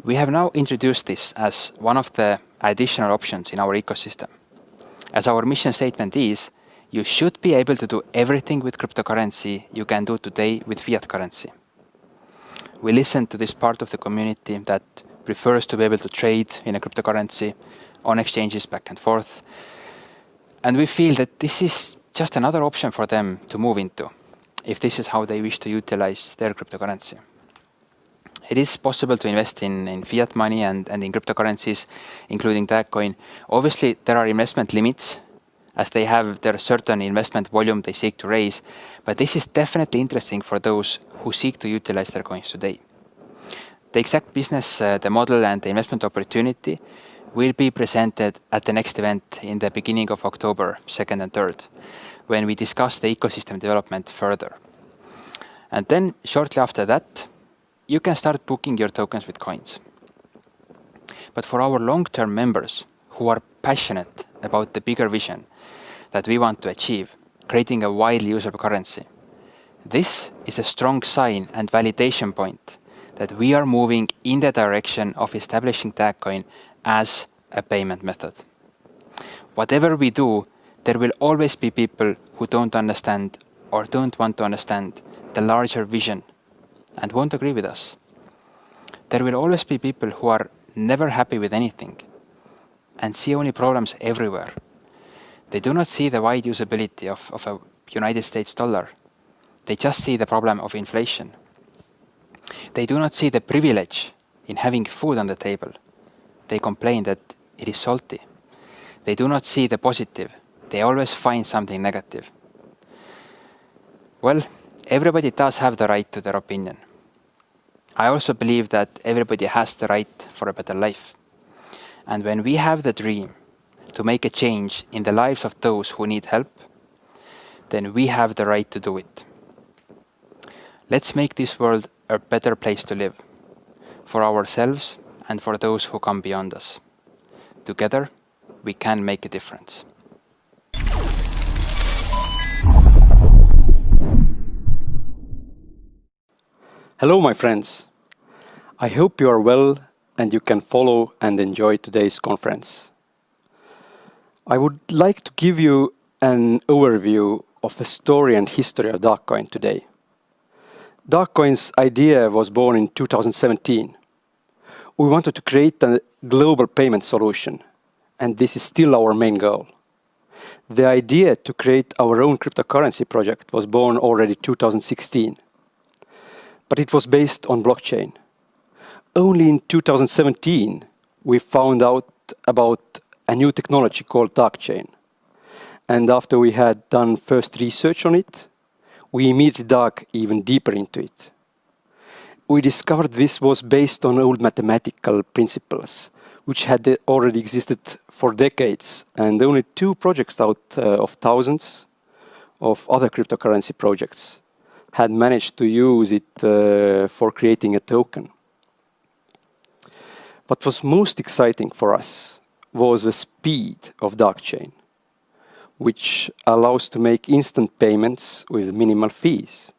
We have now introduced this as one of the additional options in our ecosystem. As our mission statement is, you should be able to do everything with cryptocurrency you can do today with fiat currency. We listen to this part of the community that prefers to be able to trade in a cryptocurrency on exchanges back and forth. And we feel that this is just another option for them to move into, if this is how they wish to utilize their cryptocurrency. It is possible to invest in fiat money and in cryptocurrencies, including DagCoin. Obviously, there are investment limits, as they have their certain investment volume they seek to raise, but this is definitely interesting for those who seek to utilize their coins today. The exact business, the model and the investment opportunity will be presented at the next event in the beginning of October, 2nd and 3rd, when we discuss the ecosystem development further. And then shortly after that, you can start booking your tokens with coins. But for our long-term members who are passionate about the bigger vision that we want to achieve, creating a widely usable currency, this is a strong sign and validation point that we are moving in the direction of establishing DagCoin as a payment method. Whatever we do, there will always be people who don't understand or don't want to understand the larger vision and won't agree with us. There will always be people who are never happy with anything and see only problems everywhere. They do not see the wide usability of a United States dollar. They just see the problem of inflation. They do not see the privilege in having food on the table. They complain that it is salty. They do not see the positive. They always find something negative. Well, everybody does have the right to their opinion. I also believe that everybody has the right for a better life. And when we have the dream to make a change in the lives of those who need help, then we have the right to do it. Let's make this world a better place to live, for ourselves and for those who come beyond us. Together, we can make a difference. Hello, my friends. I hope you are well and you can follow and enjoy today's conference. I would like to give you an overview of the story and history of Dagcoin today. Dagcoin's idea was born in 2017. We wanted to create a global payment solution, and this is still our main goal. The idea to create our own cryptocurrency project was born already 2016, but it was based on blockchain. Only in 2017, we found out about a new technology called Dagchain. And after we had done first research on it, we immediately dug even deeper into it. We discovered this was based on old mathematical principles, which had already existed for decades, and only 2 projects out of thousands of other cryptocurrency projects had managed to use it for creating a token. What was most exciting for us was the speed of Dagchain, which allows to make instant payments with minimal fees.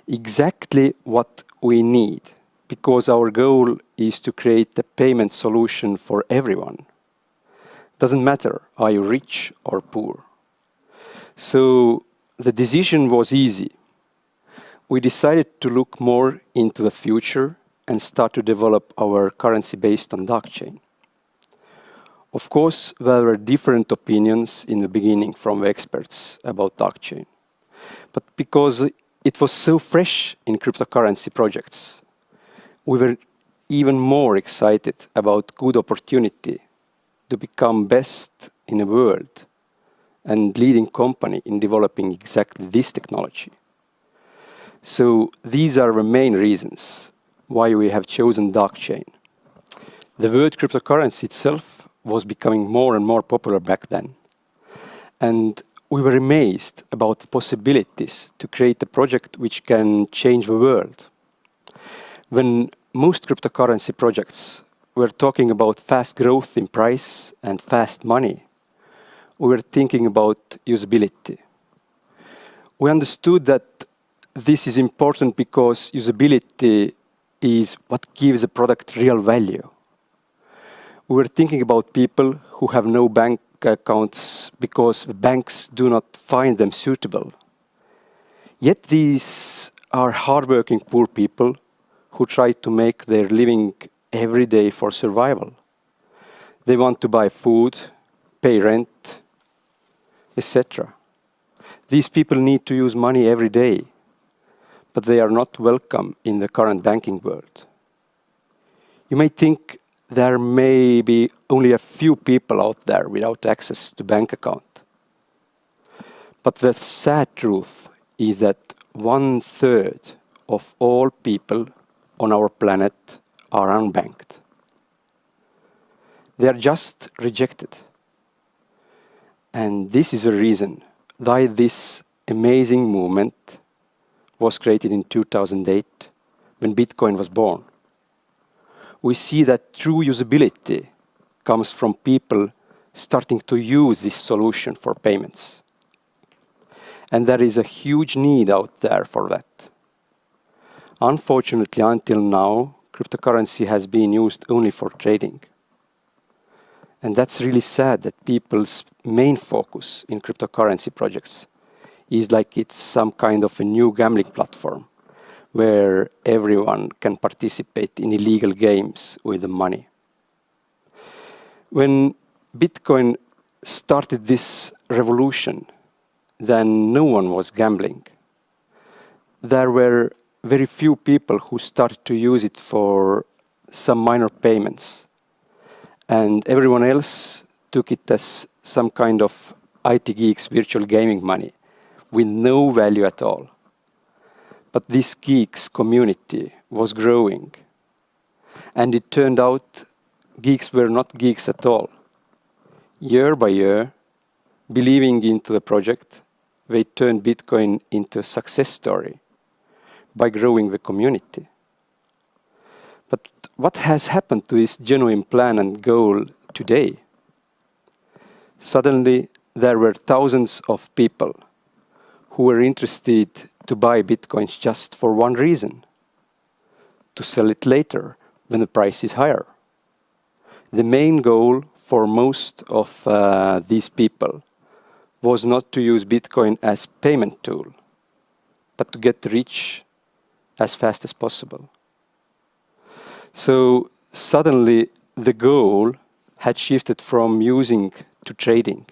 Exactly what we need, because our goal is to create a payment solution for everyone. Doesn't matter, are you rich or poor? So the decision was easy. We decided to look more into the future and start to develop our currency based on Dagchain. Of course, there were different opinions in the beginning from the experts about Dagchain. But because it was so fresh in cryptocurrency projects, we were even more excited about good opportunity to become best in the world and leading company in developing exactly this technology. So these are the main reasons why we have chosen Dagchain. The word cryptocurrency itself was becoming more and more popular back then. And we were amazed about the possibilities to create a project which can change the world. When most cryptocurrency projects were talking about fast growth in price and fast money, we were thinking about usability. We understood that this is important because usability is what gives a product real value. We were thinking about people who have no bank accounts because the banks do not find them suitable. Yet these are hardworking poor people who try to make their living every day for survival. They want to buy food, pay rent, etc. These people need to use money every day, but they are not welcome in the current banking world. You may think there may be only a few people out there without access to bank account. But the sad truth is that 1/3 of all people on our planet are unbanked. They are just rejected. And this is the reason why this amazing movement was created in 2008 when Bitcoin was born. We see that true usability comes from people starting to use this solution for payments. And there is a huge need out there for that. Unfortunately, until now, cryptocurrency has been used only for trading. And that's really sad that people's main focus in cryptocurrency projects is like it's some kind of a new gambling platform where everyone can participate in illegal games with the money. When Bitcoin started this revolution, then no one was gambling. There were very few people who started to use it for some minor payments. And everyone else took it as some kind of IT geeks virtual gaming money with no value at all. But this geeks community was growing. And it turned out geeks were not geeks at all. Year by year, believing into the project, they turned Bitcoin into a success story by growing the community. But what has happened to this genuine plan and goal today? Suddenly, there were thousands of people who were interested to buy Bitcoins just for one reason: to sell it later when the price is higher. The main goal for most of these people was not to use Bitcoin as payment tool, but to get rich as fast as possible. So suddenly the goal had shifted from using to trading.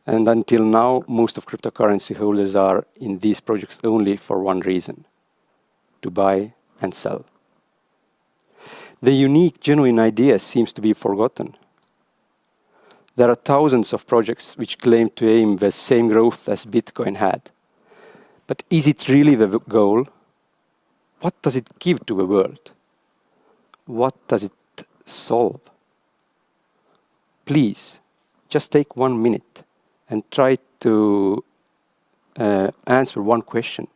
And until now, most of cryptocurrency holders are in these projects only for one reason: to buy and sell. The unique, genuine idea seems to be forgotten. There are thousands of projects which claim to aim the same growth as Bitcoin had, But is it really the goal? What does it give to the world? What does it solve? Please, just take 1 minute and try to answer one question.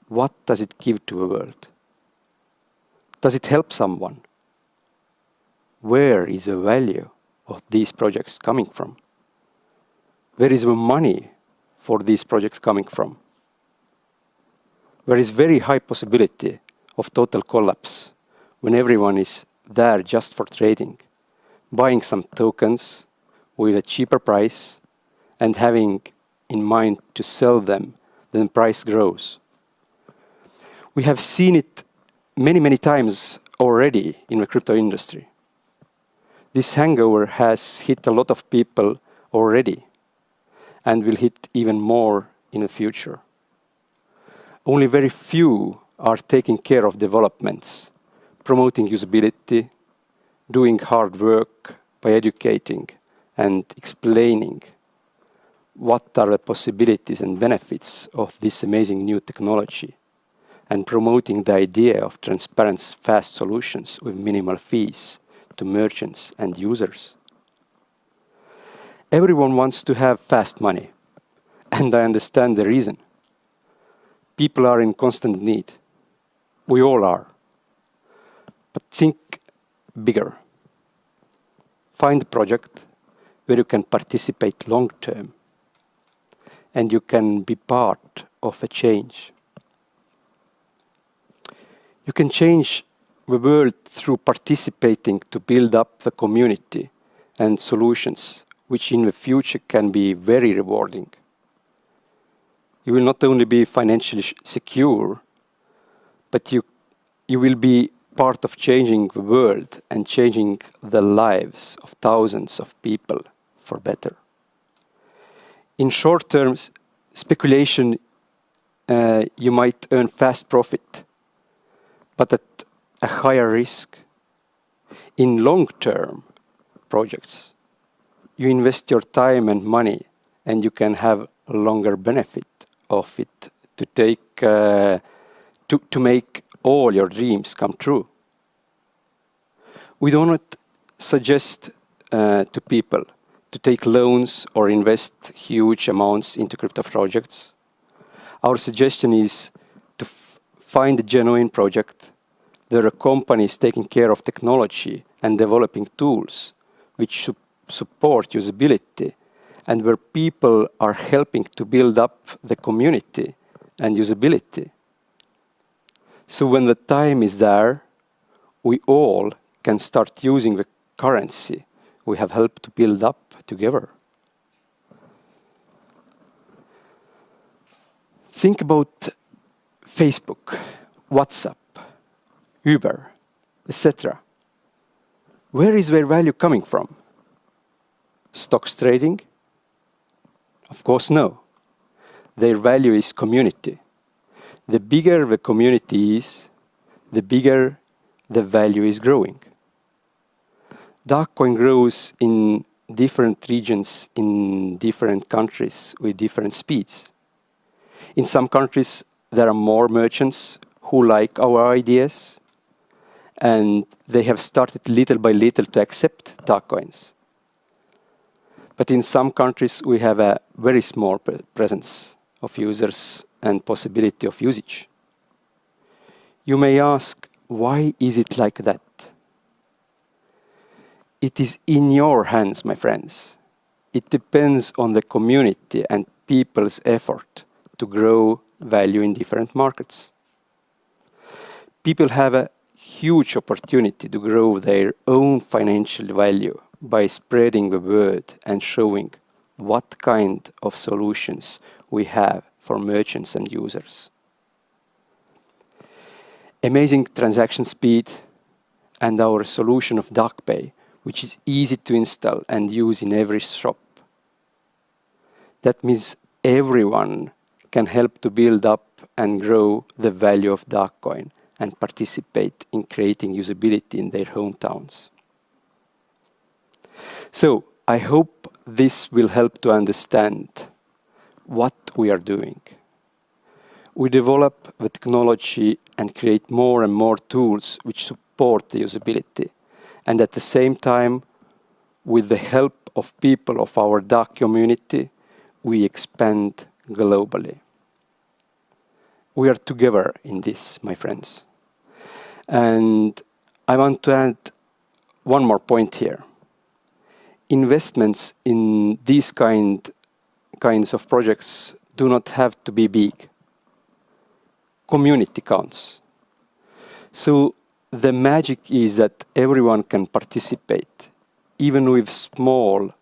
What does it give to the world? Does it help someone? Where is the value of these projects coming from? Where is the money for these projects coming from? There is very high possibility of total collapse when everyone is there just for trading, buying some tokens with a cheaper price and having in mind to sell them when the price grows. We have seen it many, many times already in the crypto industry. This hangover has hit a lot of people already and will hit even more in the future. Only very few are taking care of developments, promoting usability, doing hard work by educating and explaining what are the possibilities and benefits of this amazing new technology, and promoting the idea of transparent, fast solutions with minimal fees to merchants and users. Everyone wants to have fast money, and I understand the reason. People are in constant need. We all are. But think bigger. Find a project where you can participate long term, and you can be part of a change. You can change the world through participating to build up the community and solutions, which in the future can be very rewarding. You will not only be financially secure, but you will be part of changing the world and changing the lives of thousands of people for better. In short terms, speculation, you might earn fast profit, but at a higher risk. In long-term projects, you invest your time and money, and you can have a longer benefit of it to make all your dreams come true. We do not suggest to people to take loans or invest huge amounts into crypto projects. Our suggestion is to find a genuine project where a company is taking care of technology and developing tools which support usability, and where people are helping to build up the community and usability. So when the time is there, we all can start using the currency we have helped to build up together. Think about Facebook, WhatsApp, Uber, etc. Where is their value coming from? Stocks trading? Of course, no. Their value is community. The bigger the community is, the bigger the value is growing. Dagcoin grows in different regions, in different countries, with different speeds. In some countries, there are more merchants who like our ideas, and they have started little by little to accept Dagcoins. But in some countries, we have a very small presence of users and possibility of usage. You may ask, why is it like that? It is in your hands, my friends. It depends on the community and people's effort to grow value in different markets. People have a huge opportunity to grow their own financial value by spreading the word and showing what kind of solutions we have for merchants and users. Amazing transaction speed and our solution of DagPay, which is easy to install and use in every shop. That means everyone can help to build up and grow the value of Dagcoin and participate in creating usability in their hometowns. So I hope this will help to understand what we are doing, We develop the technology and create more and more tools which support the usability. And at the same time, with the help of people of our Dag community, we expand globally. We are together in this, my friends. And I want to add one more point here. Investments in these kinds of projects do not have to be big. Community counts. So the magic is that everyone can participate, even with small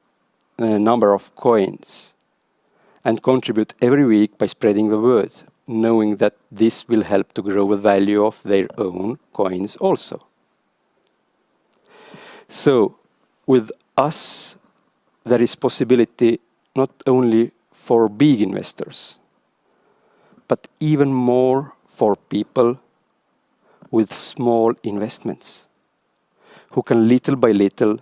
number of coins, and contribute every week by spreading the word, knowing that this will help to grow the value of their own coins also. So with us, there is possibility not only for big investors, but even more for people with small investments, who can little by little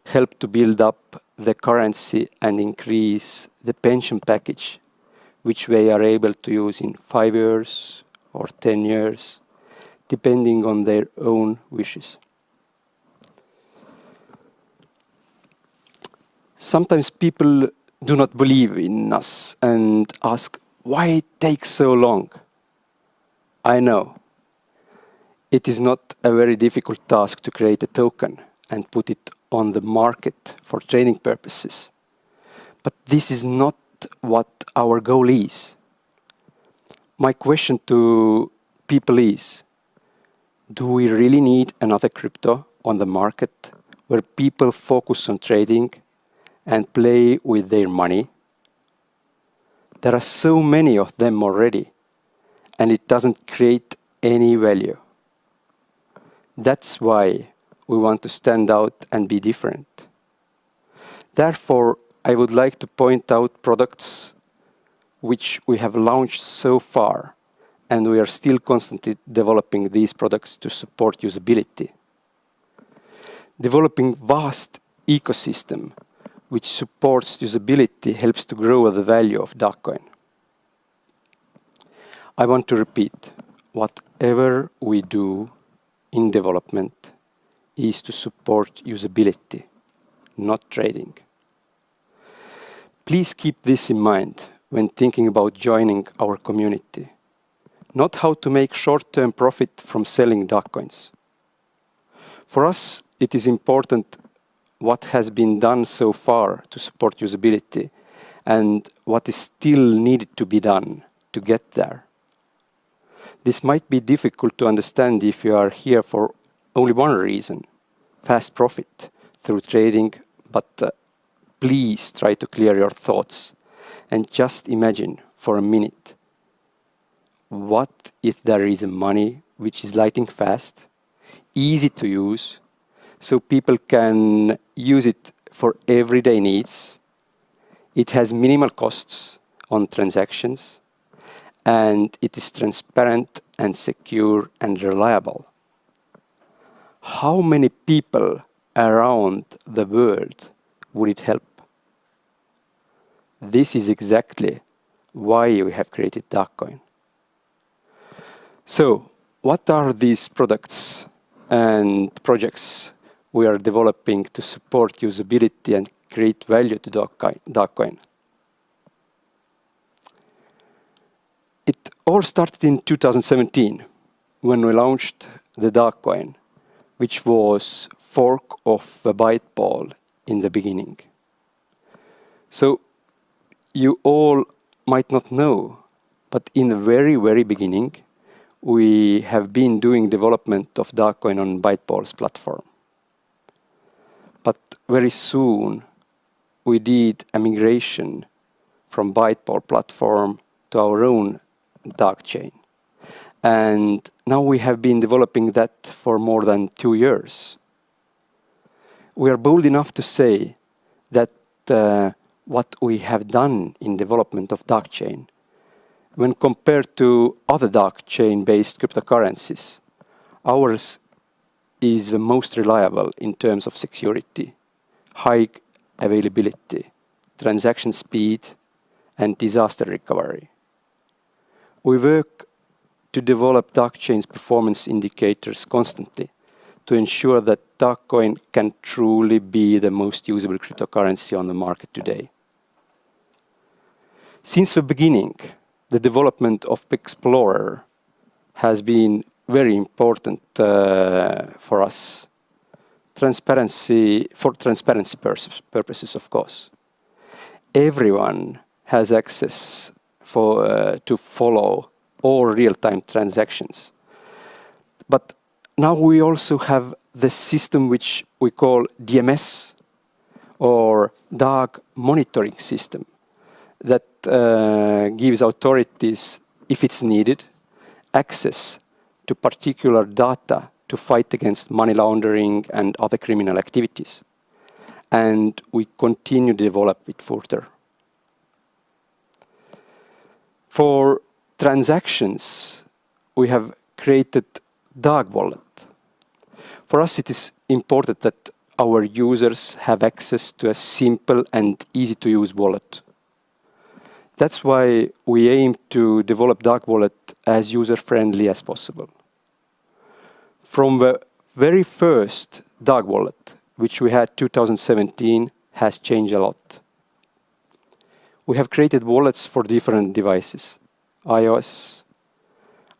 help to build up the currency and increase the pension package, which they are able to use in 5 years or 10 years, depending on their own wishes. Sometimes people do not believe in us and ask, why it takes so long? I know. It is not a very difficult task to create a token and put it on the market for trading purposes. But this is not what our goal is. My question to people is, do we really need another crypto on the market where people focus on trading and play with their money? There are so many of them already, and it doesn't create any value. That's why we want to stand out and be different. Therefore, I would like to point out products which we have launched so far, and we are still constantly developing these products to support usability. Developing vast ecosystem which supports usability helps to grow the value of Dagcoin. I want to repeat, whatever we do in development is to support usability, not trading. Please keep this in mind when thinking about joining our community, not how to make short-term profit from selling Dagcoins. For us, it is important what has been done so far to support usability and what is still needed to be done to get there. This might be difficult to understand if you are here for only one reason, fast profit through trading, but please try to clear your thoughts and just imagine for a minute, what if there is money which is lightning fast, easy to use, so people can use it for everyday needs. It has minimal costs on transactions, and it is transparent and secure and reliable. How many people around the world would it help? This is exactly why we have created Dagcoin. So, what are these products and projects we are developing to support usability and create value to Dagcoin? It all started in 2017 when we launched the Dagcoin, which was fork of the Byteball in the beginning. So you all might not know, but in the very, very beginning, we have been doing development of Dagcoin on Byteball's platform. But very soon, we did a migration from Byteball platform to our own Dagchain. And now we have been developing that for more than 2 years. We are bold enough to say that what we have done in development of Dagchain, when compared to other Dagchain-based cryptocurrencies, ours is the most reliable in terms of security, high availability, transaction speed, and disaster recovery. We work to develop Dagchain's performance indicators constantly to ensure that Dagcoin can truly be the most usable cryptocurrency on the market today. Since the beginning, the development of Explorer has been very important for us. For transparency purposes, of course. Everyone has access to follow all real-time transactions. But now we also have the system which we call DMS, or Dag Monitoring System, that gives authorities, if it's needed, access to particular data to fight against money laundering and other criminal activities. And we continue to develop it further. For transactions, we have created Dag Wallet. For us, it is important that our users have access to a simple and easy-to-use wallet. That's why we aim to develop Dag Wallet as user-friendly as possible. From the very first Dag Wallet, which we had 2017, has changed a lot. We have created wallets for different devices: iOS,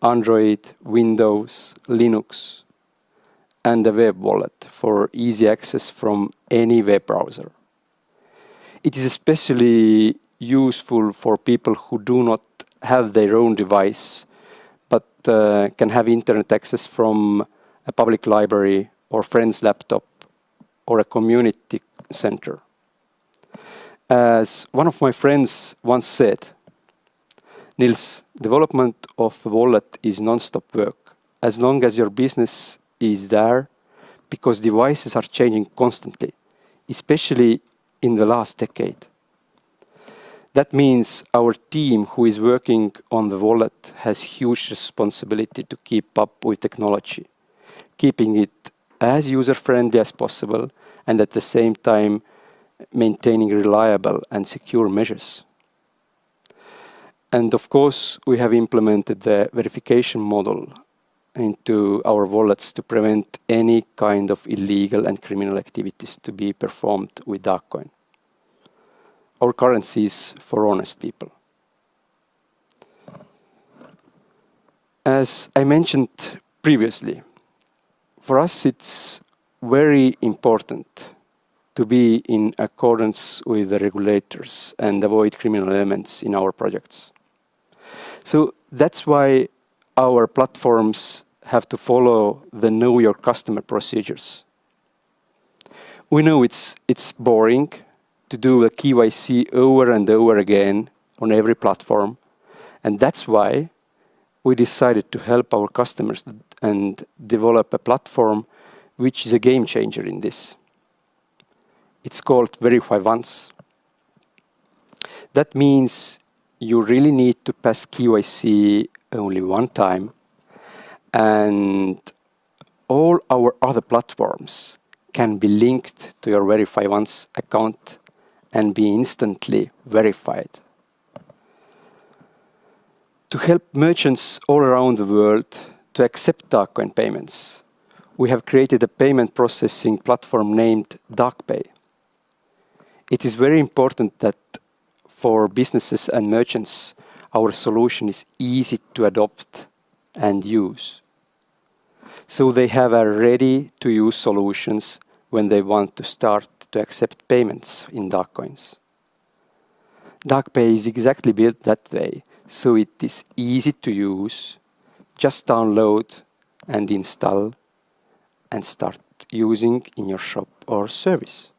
Android, Windows, Linux, and a web wallet for easy access from any web browser. It is especially useful for people who do not have their own device, but can have internet access from a public library or friend's laptop or a community center. As one of my friends once said, Nils, development of a wallet is non-stop work, as long as your business is there, because devices are changing constantly, especially in the last decade. That means our team who is working on the wallet has huge responsibility to keep up with technology, keeping it as user-friendly as possible, and at the same time maintaining reliable and secure measures. And of course, we have implemented the verification model into our wallets to prevent any kind of illegal and criminal activities to be performed with Dagcoin. Our currency is for honest people. As I mentioned previously, for us it's very important to be in accordance with the regulators and avoid criminal elements in our projects. So that's why our platforms have to follow the Know Your Customer procedures. We know it's boring to do the KYC over and over again on every platform, and that's why we decided to help our customers and develop a platform which is a game changer in this. It's called Verify Once. That means you really need to pass KYC only one time, and all our other platforms can be linked to your Verify Once account and be instantly verified. To help merchants all around the world to accept Dagcoin payments, we have created a payment processing platform named DagPay. It is very important that for businesses and merchants, our solution is easy to adopt and use. So they have a ready-to-use solutions when they want to start to accept payments in Dagcoins. DagPay is exactly built that way, so it is easy to use. Just download and install and start using in your shop or service.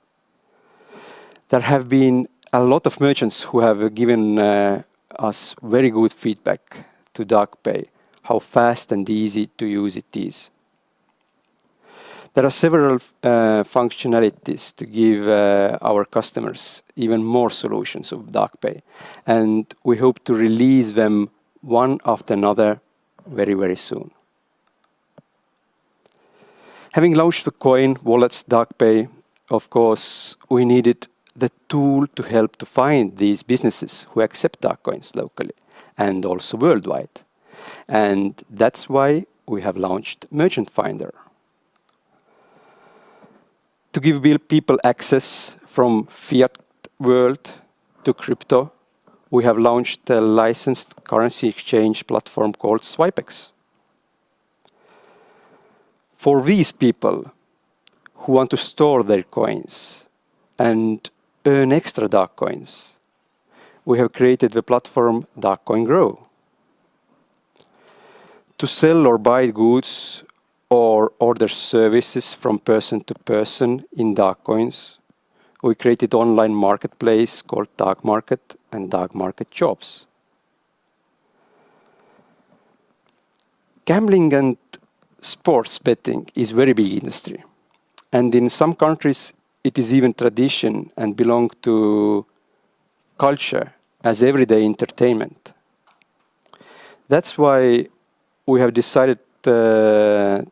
There have been a lot of merchants who have given us very good feedback to DagPay, how fast and easy to use it is. There are several functionalities to give our customers even more solutions of DagPay, and we hope to release them one after another very, very soon. Having launched the coin, wallets, DagPay, of course, we needed the tool to help to find these businesses who accept Dagcoins locally and also worldwide. And that's why we have launched Merchant Finder. To give people access from fiat world to crypto, we have launched a licensed currency exchange platform called Swipex. For these people who want to store their coins and earn extra DagCoins, we have created the platform DagCoin Grow. To sell or buy goods or order services from person to person in DagCoins, we created online marketplace called Dag Market and Dag Market Jobs. Gambling and sports betting is very big industry. And in some countries, it is even tradition and belong to culture as everyday entertainment. That's why we have decided to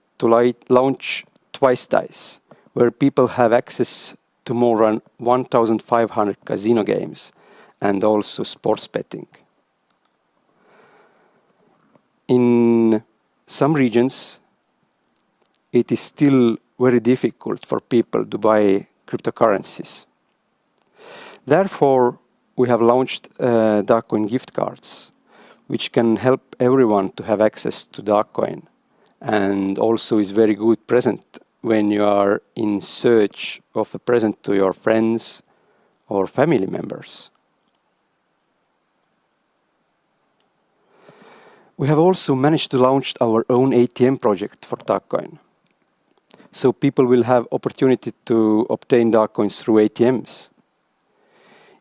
launch Twice Dice, where people have access to more than 1,500 casino games and also sports betting. In some regions, it is still very difficult for people to buy cryptocurrencies. Therefore, we have launched DagCoin gift cards, which can help everyone to have access to DagCoin, and also is very good present when you are in search of a present to your friends or family members. We have also managed to launch our own ATM project for DagCoin. So people will have opportunity to obtain DagCoins through ATMs.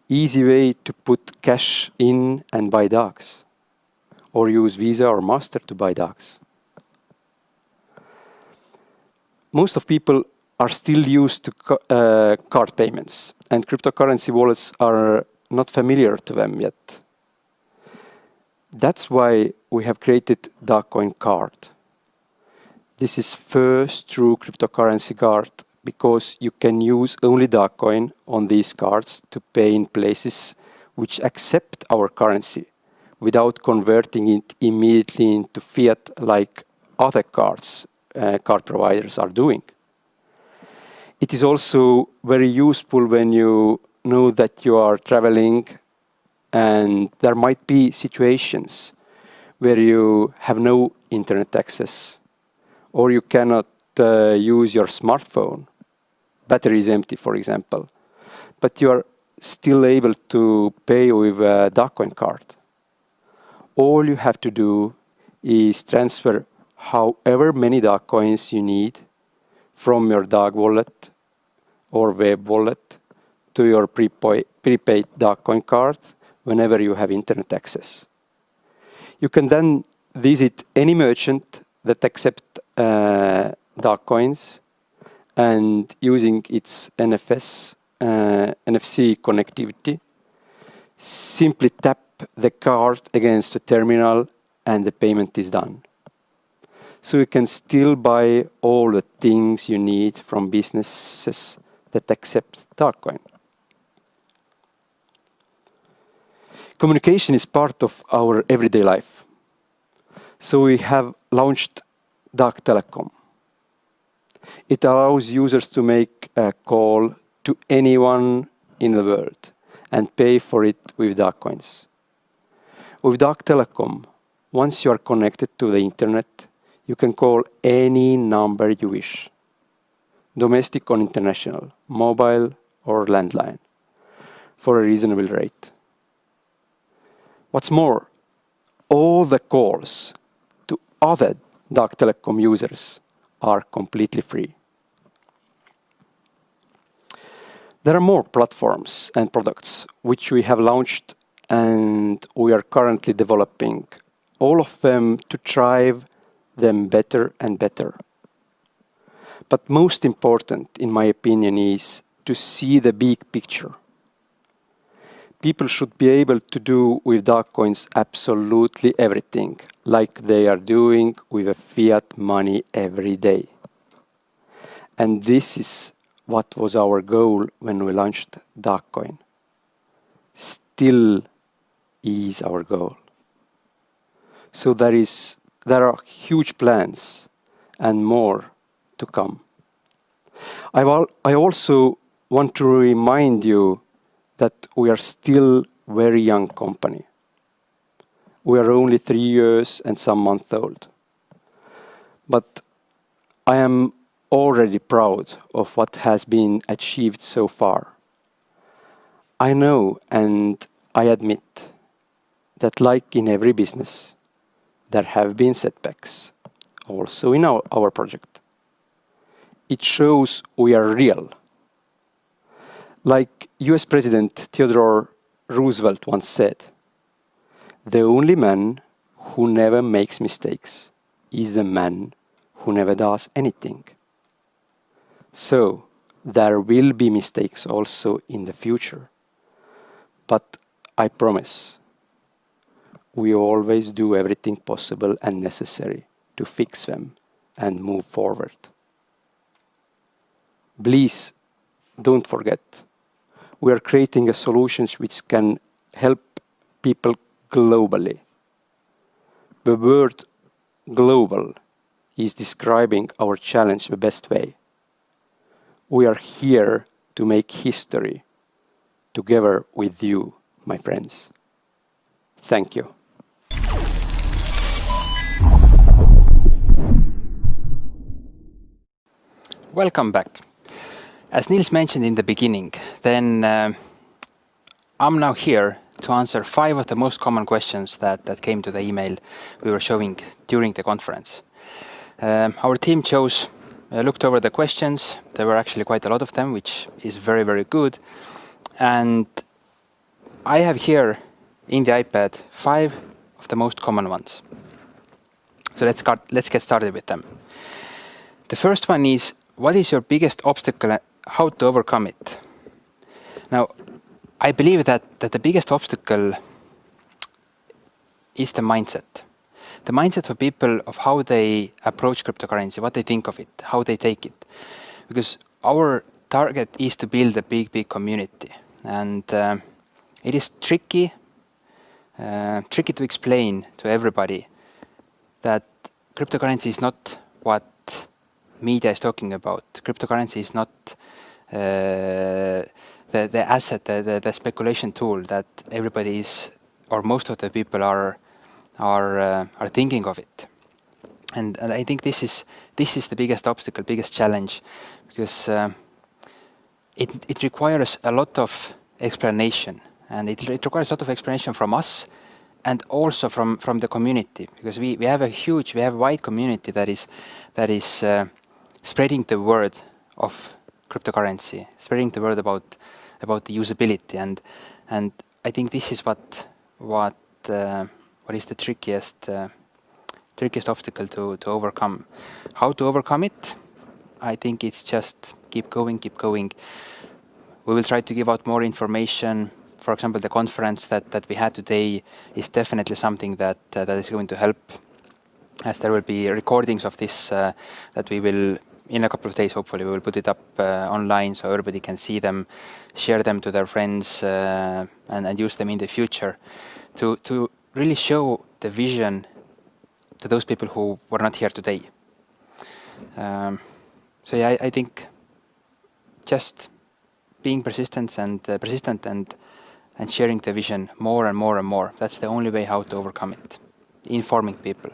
Easy way to put cash in and buy Dags, or use Visa or Master to buy Dags. Most of people are still used to card payments, and cryptocurrency wallets are not familiar to them yet. That's why we have created DagCoin Card. This is first true cryptocurrency card because you can use only DagCoin on these cards to pay in places which accept our currency without converting it immediately into fiat like other card providers are doing. It is also very useful when you know that you are traveling and there might be situations where you have no internet access or you cannot use your smartphone. Battery is empty, for example, but you are still able to pay with a DagCoin card. All you have to do is transfer however many DagCoins you need from your Dag wallet or web wallet to your prepaid DagCoin card whenever you have internet access. You can then visit any merchant that accepts DagCoins and using its NFC connectivity, simply tap the card against the terminal and the payment is done. So you can still buy all the things you need from businesses that accept DagCoin. Communication is part of our everyday life. So we have launched Dag Telecom. It allows users to make a call to anyone in the world and pay for it with DagCoins. With Dag Telecom, once you are connected to the internet, you can call any number you wish, domestic or international, mobile or landline, for a reasonable rate. What's more, all the calls to other Dag Telecom users are completely free. There are more platforms and products which we have launched and we are currently developing, all of them to drive them better and better. But most important, in my opinion, is to see the big picture. People should be able to do with DagCoins absolutely everything, like they are doing with a fiat money every day. And this is what was our goal when we launched DagCoin. Still is our goal. So there are huge plans and more to come. I also want to remind you that we are still a very young company. We are only 3 years and some months old. But I am already proud of what has been achieved so far. I know and I admit that, like in every business, there have been setbacks, also in our project. It shows we are real. Like US President Theodore Roosevelt once said, "The only man who never makes mistakes is the man who never does anything." So, there will be mistakes also in the future. But I promise, we always do everything possible and necessary to fix them and move forward. Please, don't forget, we are creating a solutions which can help people globally. The word global is describing our challenge the best way. We are here to make history together with you, my friends. Thank you. Welcome back. As Nils mentioned in the beginning, then I'm now here to answer 5 of the most common questions that came to the email we were showing during the conference. Our team looked over the questions. There were actually quite a lot of them, which is very, very good. And I have here in the iPad 5 of the most common ones. So let's get started with them. The first one is, what is your biggest obstacle and how to overcome it? Now, I believe that the biggest obstacle is the mindset. The mindset for people of how they approach cryptocurrency, what they think of it, how they take it. Because our target is to build a big, big community. And it is tricky to explain to everybody that cryptocurrency is not what media is talking about. Cryptocurrency is not the asset, the speculation tool that everybody is, or most of the people are thinking of it. And I think this is the biggest obstacle, biggest challenge, because it requires a lot of explanation, and it requires a lot of explanation from us and also from the community, because we have a wide community that is spreading the word of cryptocurrency, spreading the word about the usability, and I think this is what is the trickiest obstacle to overcome. How to overcome it? I think it's just keep going. We will try to give out more information. For example, the conference that we had today is definitely something that is going to help, as there will be recordings of this that we will, in a couple of days, hopefully, we will put it up online so everybody can see them, share them to their friends, and use them in the future to really show the vision to those people who were not here today. So yeah, I think just being persistent and sharing the vision more and more. That's the only way how to overcome it. Informing people.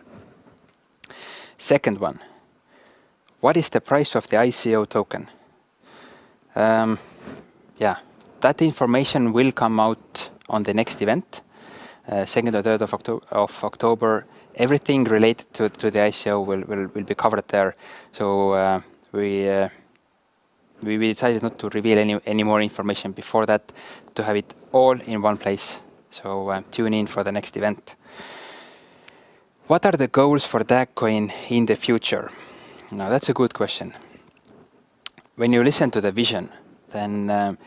Second one. What is the price of the ICO token? Yeah, that information will come out on the next event, 2nd or 3rd of October. Everything related to the ICO will be covered there. So we decided not to reveal any more information before that, to have it all in one place. So tune in for the next event. What are the goals for Dagcoin in the future? Now, that's a good question. When you listen to the vision, then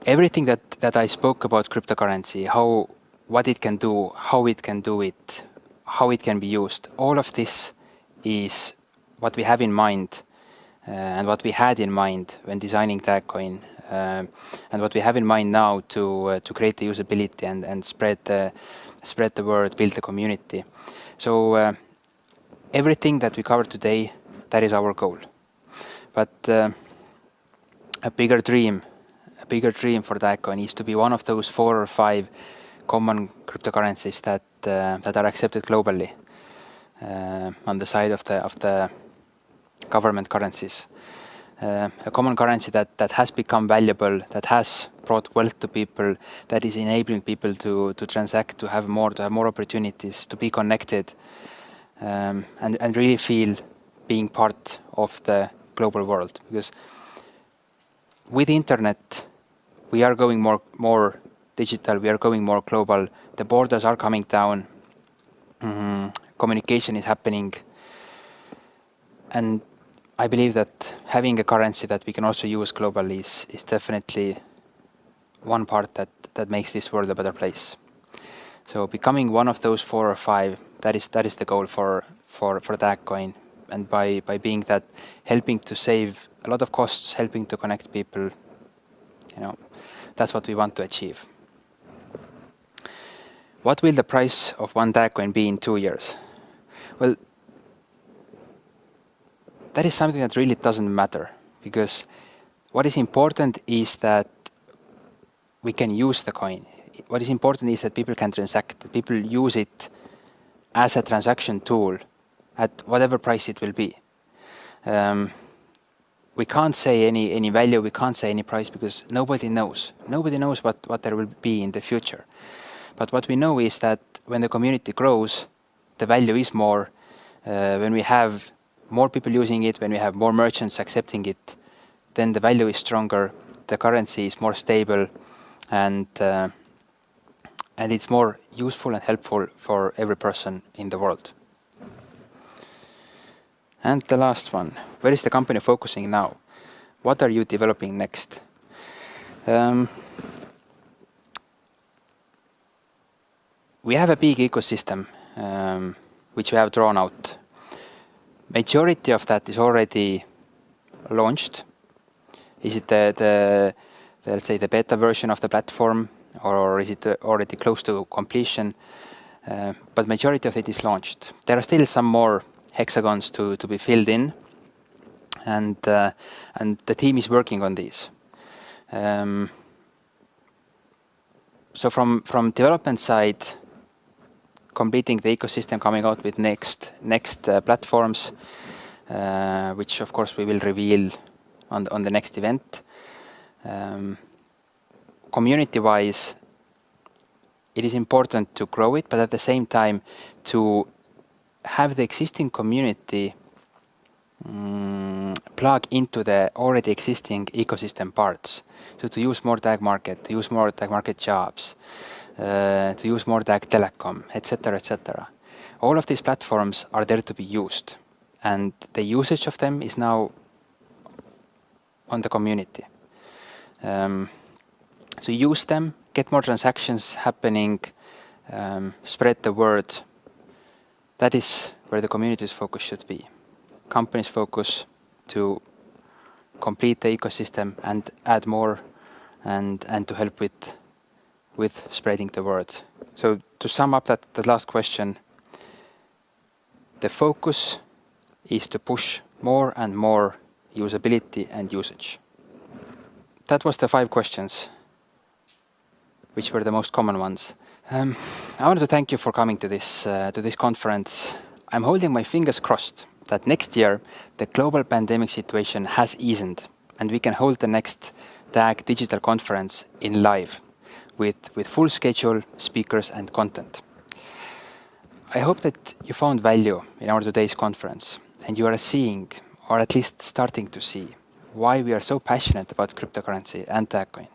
everything that I spoke about cryptocurrency, what it can do, how it can do it, how it can be used, all of this is what we have in mind and what we had in mind when designing Dagcoin, and what we have in mind now to create the usability and spread the spread the word, build the community. So everything that we cover today, that is our goal. But a bigger dream for Dagcoin is to be one of those 4 or 5 common cryptocurrencies that are accepted globally on the side of the government currencies. A common currency that has become valuable, that has brought wealth to people, that is enabling people to transact, to have more opportunities, to be connected, and really feel being part of the global world. Because with the internet, we are going more digital, we are going more global, the borders are coming down, communication is happening, and I believe that having a currency that we can also use globally is definitely one part that makes this world a better place. So becoming one of those 4 or 5, that is the goal for Dagcoin. And by being that, helping to save a lot of costs, helping to connect people, that's what we want to achieve. What will the price of one Dagcoin be in 2 years? Well, that is something that really doesn't matter, because what is important is that we can use the coin. What is important is that people can transact, that people use it as a transaction tool at whatever price it will be. We can't say any value, we can't say any price, because nobody knows. Nobody knows what there will be in the future. But what we know is that when the community grows, the value is more. When we have more people using it, when we have more merchants accepting it, then the value is stronger, the currency is more stable, and it's more useful and helpful for every person in the world. And the last one, where is the company focusing now? What are you developing next? We have a big ecosystem which we have drawn out. Majority of that is already launched. Is it let's say the beta version of the platform, or is it already close to completion? But majority of it is launched. There are still some more hexagons to be filled in, and the team is working on these. So from development side, completing the ecosystem, coming out with next platforms, which of course we will reveal on the next event. Community-wise, it is important to grow it, but at the same time to have the existing community plug into the already existing ecosystem parts. So to use more Dag Market, to use more Dag Market jobs, to use more Dag Telecom, etc., etc. All of these platforms are there to be used, and the usage of them is now on the community. So use them, get more transactions happening, spread the word. That is where the community's focus should be. Companies focus to complete the ecosystem and add more, and to help with spreading the word. So to sum up that last question, the focus is to push more and more usability and usage. That was the 5 questions, which were the most common ones. I wanted to thank you for coming to this conference. I'm holding my fingers crossed that next year the global pandemic situation has eased and we can hold the next Dag digital conference in live with full schedule, speakers and content. I hope that you found value in our today's conference and you are seeing, or at least starting to see, why we are so passionate about cryptocurrency and Dagcoin,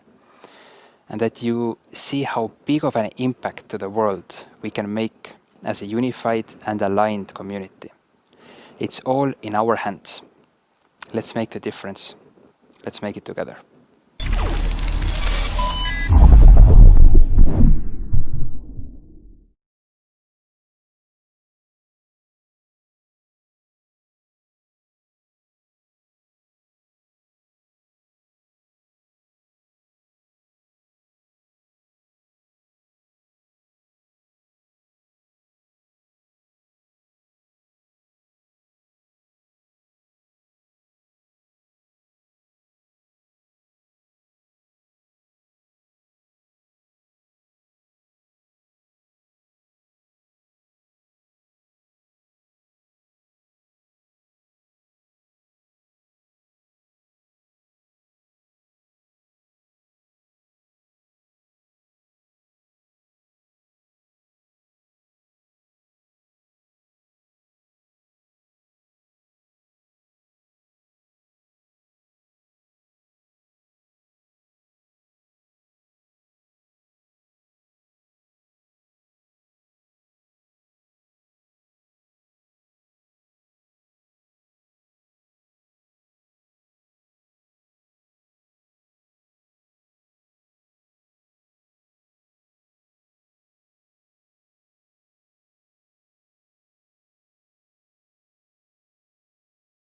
and that you see how big of an impact to the world we can make as a unified and aligned community. It's all in our hands. Let's make the difference. Let's make it together.